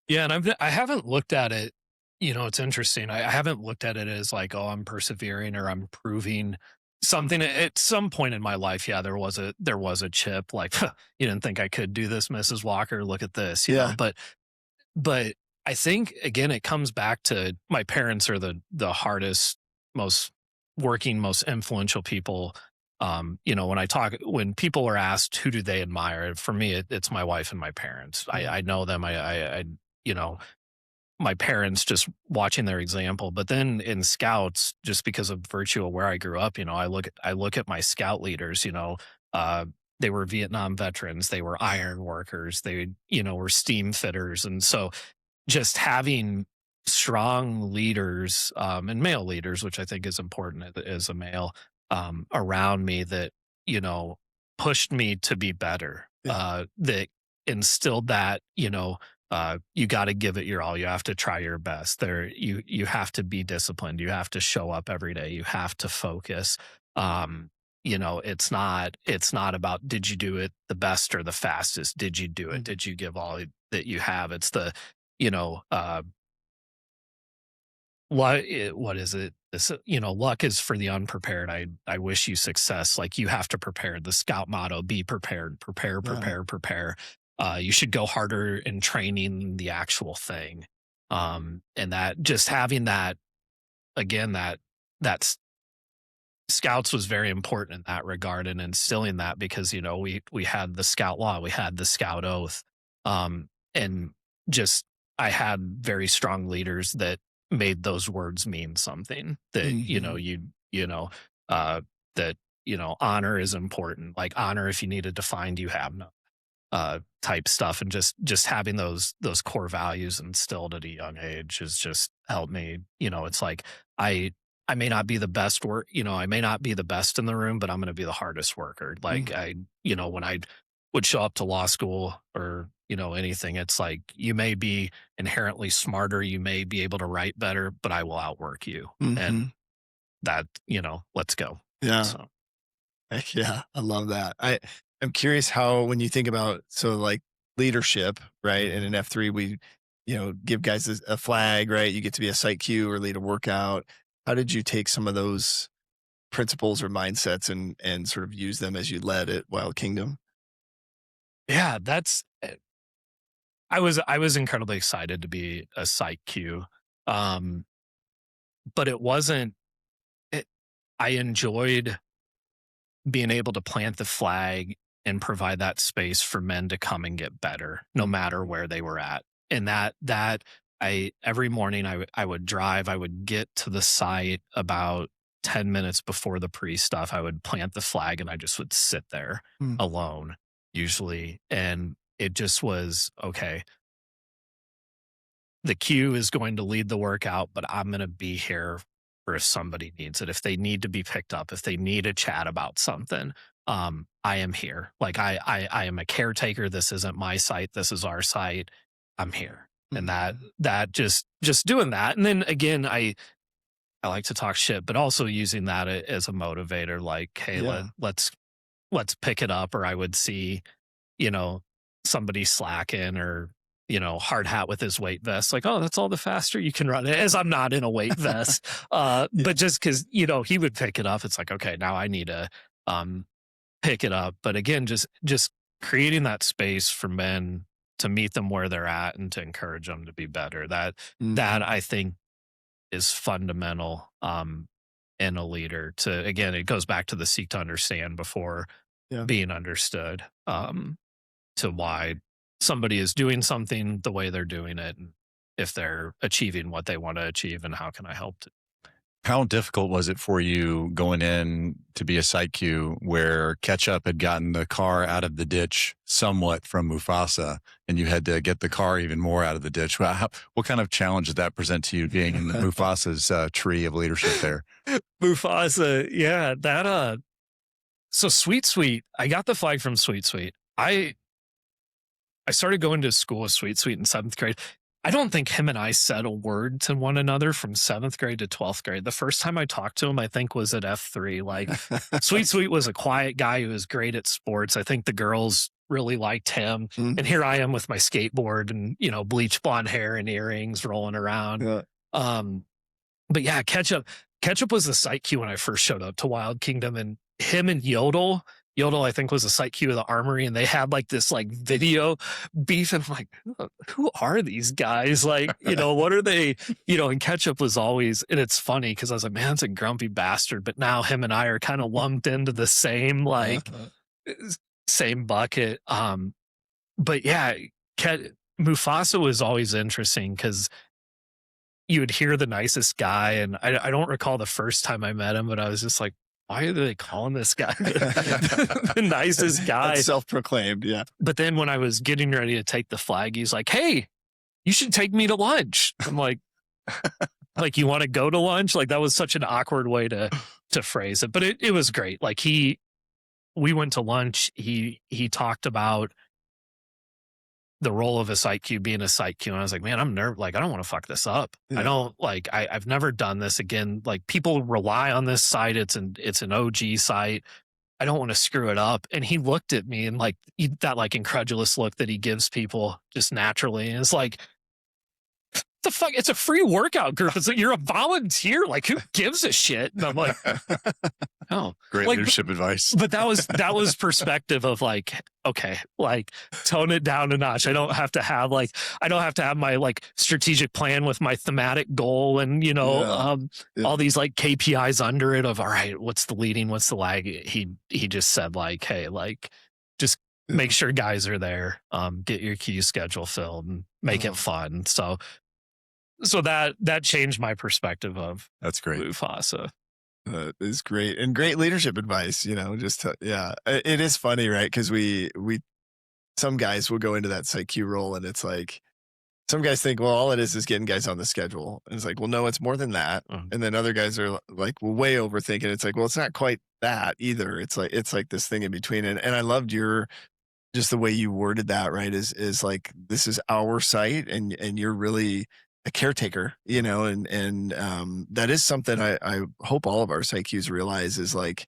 Yeah. And I haven't looked at it. It's interesting. I haven't looked at it as like, oh, I'm persevering or I'm proving something. At some point in my life, there was a chip like, you didn't think I could do this, Mrs. Walker, look at this, you know? But I think again, it comes back to my parents are the hardest, most working, most influential people. When people are asked who do they admire, for me, it's my wife and my parents. I know them. My parents, just watching their example. But then in Scouts, just because of virtue of where I grew up, I look at my Scout leaders, they were Vietnam veterans, they were iron workers, they, were steam fitters. And so just having strong leaders, and male leaders, which I think is important as a male, around me that, pushed me to be better, that instilled that, you got to give it your all. You have to try your best. You have to be disciplined. You have to show up every day. You have to focus. It's not about did you do it the best or the fastest? Did you do it? Did you give all that you have? It's the, what is it? This, luck is for the unprepared. I wish you success. Like you have to prepare. The Scout motto: be prepared, prepare. You should go harder in training than the actual thing. And that just having that, again, that Scouts was very important in that regard, and instilling that, because, we had the Scout law, we had the Scout oath. And just, I had very strong leaders that made those words mean something, that, that, honor is important. Like honor, if you need it defined, you have none. Type stuff, and just having those core values instilled at a young age has just helped me. It's like I may not be the best I may not be the best in the room, but I'm going to be the hardest worker. Like when I would show up to law school or anything, it's like, you may be inherently smarter, you may be able to write better, but I will outwork you, and that let's go. Yeah. So. Heck yeah, I love that. I'm curious how, when you think about, so like leadership, right? And in F3, we, give guys a flag, right? You get to be a site Q or lead a workout. How did you take some of those principles or mindsets and sort of use them as you led at Wild Kingdom? Yeah, I was incredibly excited to be a site Q. But it wasn't, I enjoyed being able to plant the flag and provide that space for men to come and get better, no matter where they were at. And every morning I would drive, I would get to the site about 10 minutes before the pre stuff. I would plant the flag and I just would sit there alone. usually. And it just was, okay, the queue is going to lead the workout, but I'm going to be here for if somebody needs it. If they need to be picked up, if they need a chat about something, I am here. Like I am a caretaker. This isn't my site. This is our site. I'm here. And that just doing that. And then again, I like to talk shit, but also using that as a motivator, like, hey, let's pick it up. Or I would see, somebody slacking or, hard hat with his weight vest, like, oh, that's all the faster you can run it, as I'm not in a weight vest. But just because, he would pick it up, it's like, okay, now I need to pick it up. But again, just creating that space for men to meet them where they're at and to encourage them to be better. That I think is fundamental in a leader. To, again, it goes back to the seek to understand before being understood, to why somebody is doing something the way they're doing it, and if they're achieving what they want to achieve, and how can I help to. How difficult was it for you going in to be a site queue where Ketchup had gotten the car out of the ditch somewhat from Mufasa, and you had to get the car even more out of the ditch? What kind of challenge did that present to you, being in Mufasa's tree of leadership there? Mufasa, yeah, that so Sweet, I got the flag from Sweet. I started going to school with Sweet in 7th grade. I don't think him and I said a word to one another from 7th grade to 12th grade. The first time I talked to him, I think, was at F3. Like, Sweet was a quiet guy who was great at sports. I think the girls really liked him. And here I am with my skateboard and, bleach blonde hair and earrings rolling around. Yeah. But yeah, Ketchup was the site queue when I first showed up to Wild Kingdom, and him and Yodel, I think, was a site queue of the Armory, and they had like this like video beef. And I'm like, who are these guys? Like, what are they? And Ketchup was always, and it's funny because I was like, man, it's a grumpy bastard. But now him and I are kind of lumped into the same, like, same bucket. But yeah, Mufasa was always interesting because you would hear the nicest guy. And I don't recall the first time I met him, but I was just like, why are they calling this guy the nicest guy? That's self-proclaimed, yeah. But then when I was getting ready to take the flag, he's like, hey, you should take me to lunch. I'm like, you want to go to lunch? Like, that was such an awkward way to phrase it. But it was great. Like, we went to lunch. He talked about the role of a site queue, being a site queue. And I was like, man, I'm nervous. Like, I don't want to fuck this up. Yeah. I don't I've never done this again. Like, people rely on this site. It's an OG site. I don't want to screw it up. And he looked at me and like that like incredulous look that he gives people just naturally. And it's like, the fuck? It's a free workout group. It's like, you're a volunteer. Like, who gives a shit? And I'm like, oh, great leadership advice. But that was perspective of like, okay, like, tone it down a notch. I don't have to have my like strategic plan with my thematic goal and all these like KPIs under it of, all right, what's the leading, what's the lag? He just said like, hey, like, just make sure guys are there. Get your queue schedule filled and make it fun. So that changed my perspective of that's great. Mufasa. Is great, and great leadership advice. It is funny, right? Because we some guys will go into that site queue role, and it's like some guys think, well, all it is getting guys on the schedule, and it's like, well, no, it's more than that. And then other guys are like, well, way overthinking. It's like, well, it's not quite that either. It's like this thing in between. And I loved just the way you worded that, right? Is like, this is our site, and you're really a caretaker, and that is something I hope all of our site queues realize, is like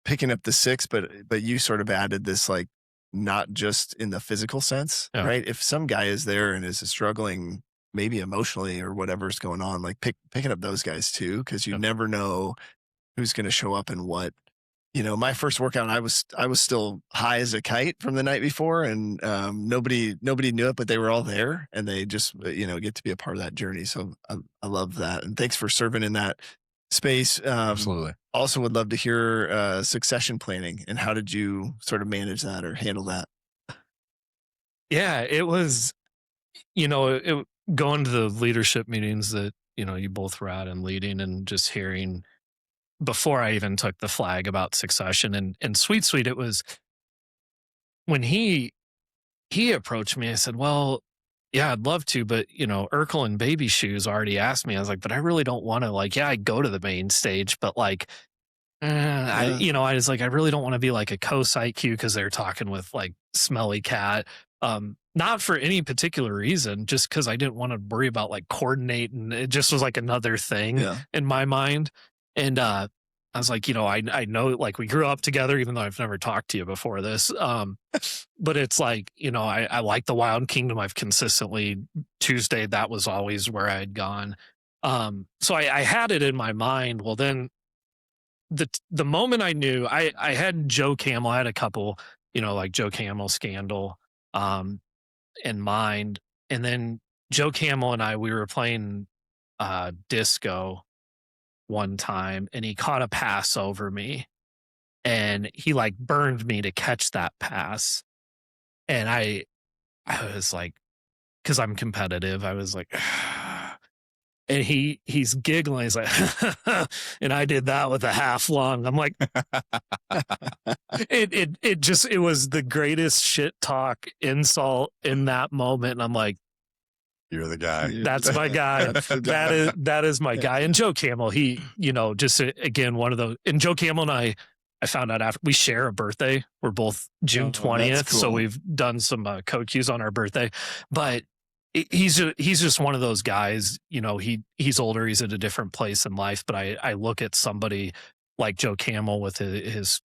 picking up the 6, but you sort of added this, like, not just in the physical sense, right? If some guy is there and is struggling, maybe emotionally or whatever's going on, like picking up those guys too, because you never know who's going to show up and what. My first workout, I was still high as a kite from the night before, and nobody knew it, but they were all there, and they just get to be a part of that journey. So I love that, and thanks for serving in that space. Absolutely. Also, would love to hear succession planning, and how did you sort of manage that or handle that? Yeah, it was, going to the leadership meetings that you both were at and leading, and just hearing. Before I even took the flag about succession and Sweet, it was, when he approached me, I said, well, yeah, I'd love to, but Urkel and Baby Shoes already asked me. I was like, but I really don't want to, like, yeah, I go to the main stage, but like, I was like, I really don't want to be like a co-site queue because they're talking with like Smelly Cat. Not for any particular reason, just because I didn't want to worry about like coordinating. It just was like another thing in my mind. And I was like, I know, like, we grew up together, even though I've never talked to you before this. But it's like, I like the Wild Kingdom. I've consistently Tuesday, that was always where I had gone. So I had it in my mind. Well, then the moment I knew, I had Joe Camel, I had a couple, like Joe Camel scandal in mind. And then Joe Camel and we were playing disco one time, and he caught a pass over me, and he like burned me to catch that pass. And I was like, because I'm competitive, I was like, and he's giggling. He's like, and I did that with a half lung. I'm like, it was the greatest shit talk insult in that moment. And I'm like, you're the guy. That's my guy. That is my guy. And Joe Camel, he, just again, one of those, and Joe Camel and I found out after we share a birthday. We're both June 20th. Cool. So we've done some co-cues on our birthday, but he's just one of those guys, he's older. He's at a different place in life, but I look at somebody like Joe Camel with his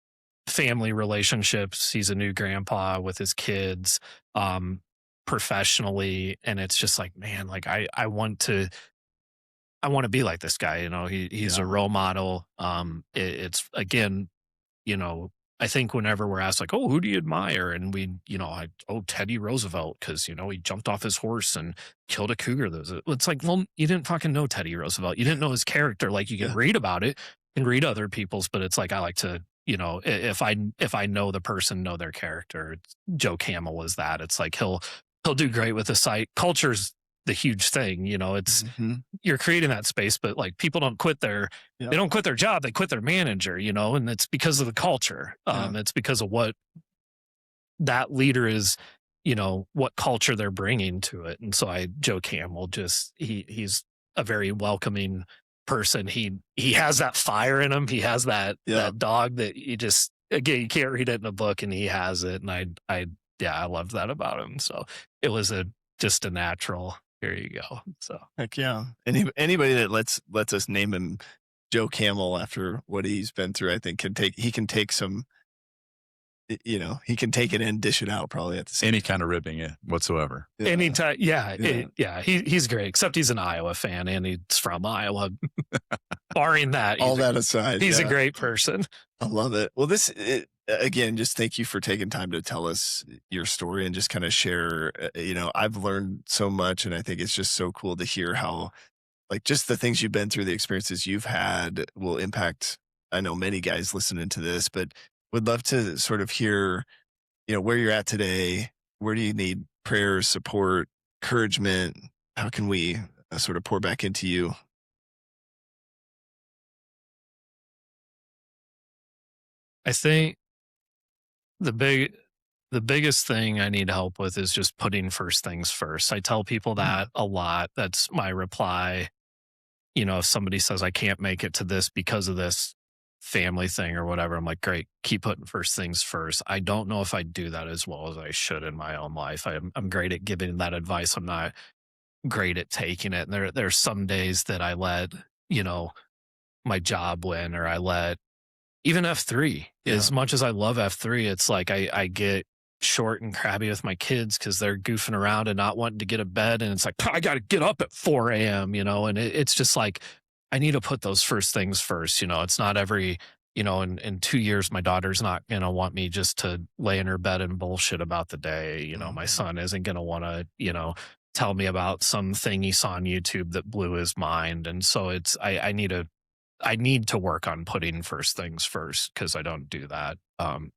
family relationships. He's a new grandpa with his kids, professionally, and it's just like, man, like I want to be like this guy. He's a role model. It's again, I think whenever we're asked like, oh, who do you admire, and we, Teddy Roosevelt, because he jumped off his horse and killed a cougar. It's like, well, you didn't fucking know Teddy Roosevelt. You didn't know his character. Like, you can read about it and read other people's, but it's like, I like to, if I know the person, know their character. Joe Camel was that. It's like he'll do great with the site. Culture's the huge thing, it's you're creating that space, but like, people don't quit they don't quit their job, they quit their manager, and it's because of the culture. It's because of what that leader is, what culture they're bringing to it. And so Joe Camel, he's a very welcoming person. He has that fire in him. He has that dog that you can't read it in a book, and he has it. And I love that about him. So it was just a natural. Here you go. So heck yeah. Anybody that lets us name him Joe Camel after what he's been through, I think he can take some, he can take it and dish it out probably at the same any kind of ribbing whatsoever. Anytime. He's great, except he's an Iowa fan and he's from Iowa. Barring that, all that aside, he's a great person. I love it. Well, again, just thank you for taking time to tell us your story and just kind of share. I've learned so much, and I think it's just so cool to hear how, like, just the things you've been through, the experiences you've had will impact, I know, many guys listening to this, but would love to sort of hear, where you're at today. Where do you need prayers, support, encouragement? How can we sort of pour back into you? I think the biggest thing I need help with is just putting first things first. I tell people that a lot. That's my reply. If somebody says I can't make it to this because of this family thing or whatever, I'm like, great, keep putting first things first. I don't know if I do that as well as I should in my own life. I'm great at giving that advice. I'm not great at taking it. And there's some days that I let, my job win, or I let even F3, as much as I love F3, it's like I get short and crabby with my kids because they're goofing around and not wanting to get to bed. And it's like, I got to get up at 4 a.m., and it's just like, I need to put those first things first. It's not every, in 2 years, my daughter's not going to want me just to lay in her bed and bullshit about the day. My son isn't going to want to, tell me about something he saw on YouTube that blew his mind. And so I need to work on putting first things first, because I don't do that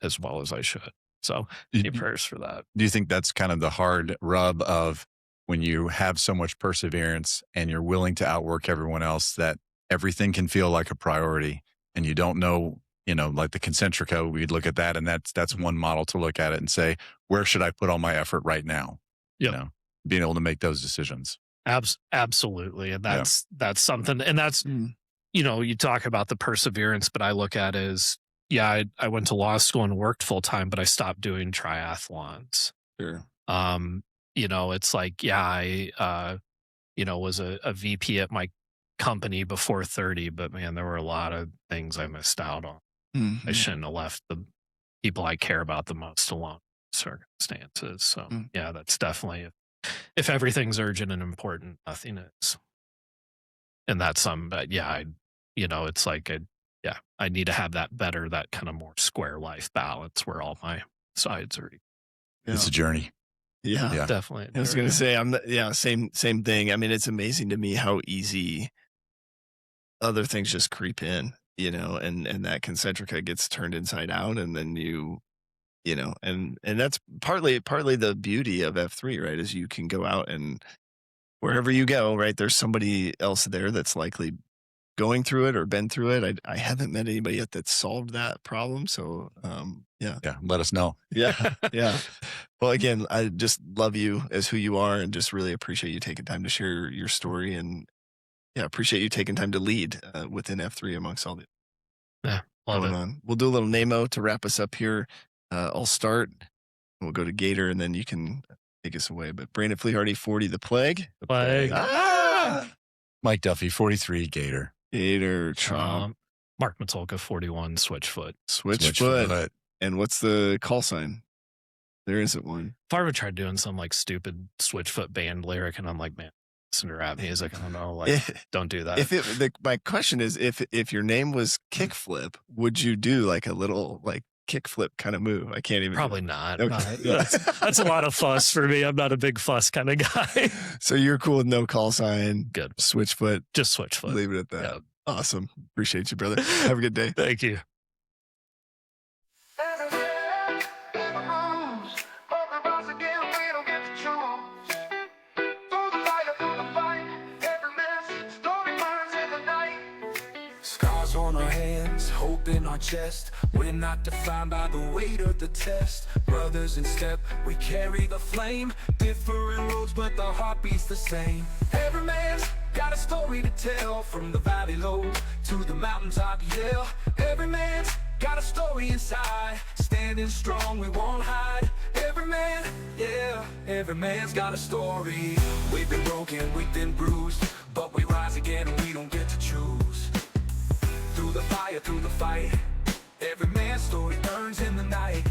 as well as I should. So any prayers for that. Do you think that's kind of the hard rub of when you have so much perseverance and you're willing to outwork everyone else, that everything can feel like a priority and you don't know, like the Concentrica, we'd look at that, and that's one model to look at it and say, where should I put all my effort right now? Yep. Being able to make those decisions. Absolutely. And that's something, and that's, you talk about the perseverance, but I look at it as, I went to law school and worked full time, but I stopped doing triathlons. Sure. It's like, I was a VP at my company before 30, but man, there were a lot of things I missed out on. I shouldn't have left the people I care about the most alone circumstances. So that's definitely, if everything's urgent and important, nothing is. And that's but it's like, I need to have that kind of more square life balance where all my sides are. It's a journey. Yeah, definitely. I was going to say, same thing. I mean, it's amazing to me how easy other things just creep in, and that Concentrica gets turned inside out, and then and that's partly the beauty of F3, right? Is you can go out, and wherever you go, right, there's somebody else there that's likely going through it or been through it. I haven't met anybody yet that solved that problem. So, let us know. Yeah. Well, again, I just love you as who you are, and just really appreciate you taking time to share your story, and appreciate you taking time to lead within F3 amongst all the going on. We'll do a little NAMO to wrap us up here. I'll start. We'll go to Gator, and then you can take us away. But Brandon Fleehardy, 40, the Plague. Mike Duffy, 43, Gator. Gator, Trump. Mark Matulka, 41, Switchfoot. Switchfoot. And what's the call sign? There isn't one. Farva tried doing some like stupid Switchfoot band lyric, and I'm like, man, listen to rap music. I don't know, don't do that. My question is, if your name was Kickflip, would you do like a little like kickflip kind of move? I can't even. Probably not. Okay. That's a lot of fuss for me. I'm not a big fuss kind of guy. So you're cool with no call sign. Good. Switchfoot. Just Switchfoot. Leave it at that. Yeah. Awesome. Appreciate you, brother. Have a good day. Thank you. On our hands, hope in our chest. We're not defined by the weight of the test. Brothers in step, we carry the flame. Different roads, but the heart beats the same. Every man's got a story to tell. From the valley low to the mountaintop, yeah. Every man's got a story inside. Standing strong, we won't hide. Every man, every man's got a story. We've been broken, we've been bruised, but we rise again and we don't get to choose. Through the fire, through the fight, every man's story burns in the night.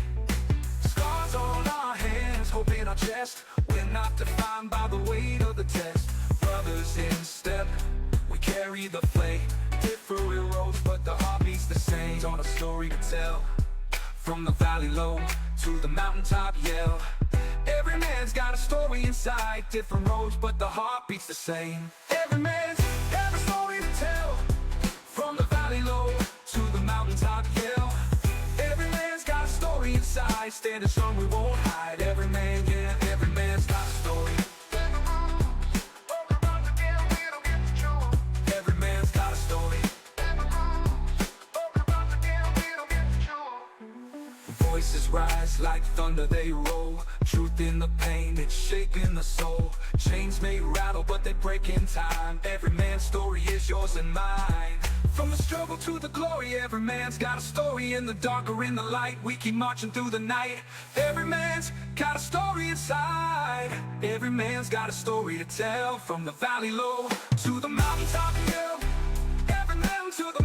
Scars on our hands, hope in our chest. We're not defined by the weight of the test. Brothers in step, we carry the flame. Different roads, but the heart beats the same. On a story to tell, from the valley low to the mountaintop yell. Every man's got a story inside. Different roads, but the heart beats the same. Every man's got a story to tell. From the valley low to the mountaintop hill. Every man's got a story inside. Standing strong, we won't hide. Every man's got a story. Every man's got a story. Voices rise like thunder, they roll. Truth in the pain, it's shaping the soul. Chains may rattle, but they break in time. Every man's story is yours and mine. From the struggle to the glory, every man's got a story. In the dark or in the light, we keep marching through the night. Every man's got a story inside. Every man's got a story to tell. From the valley low to the mountaintop hill. Every man to the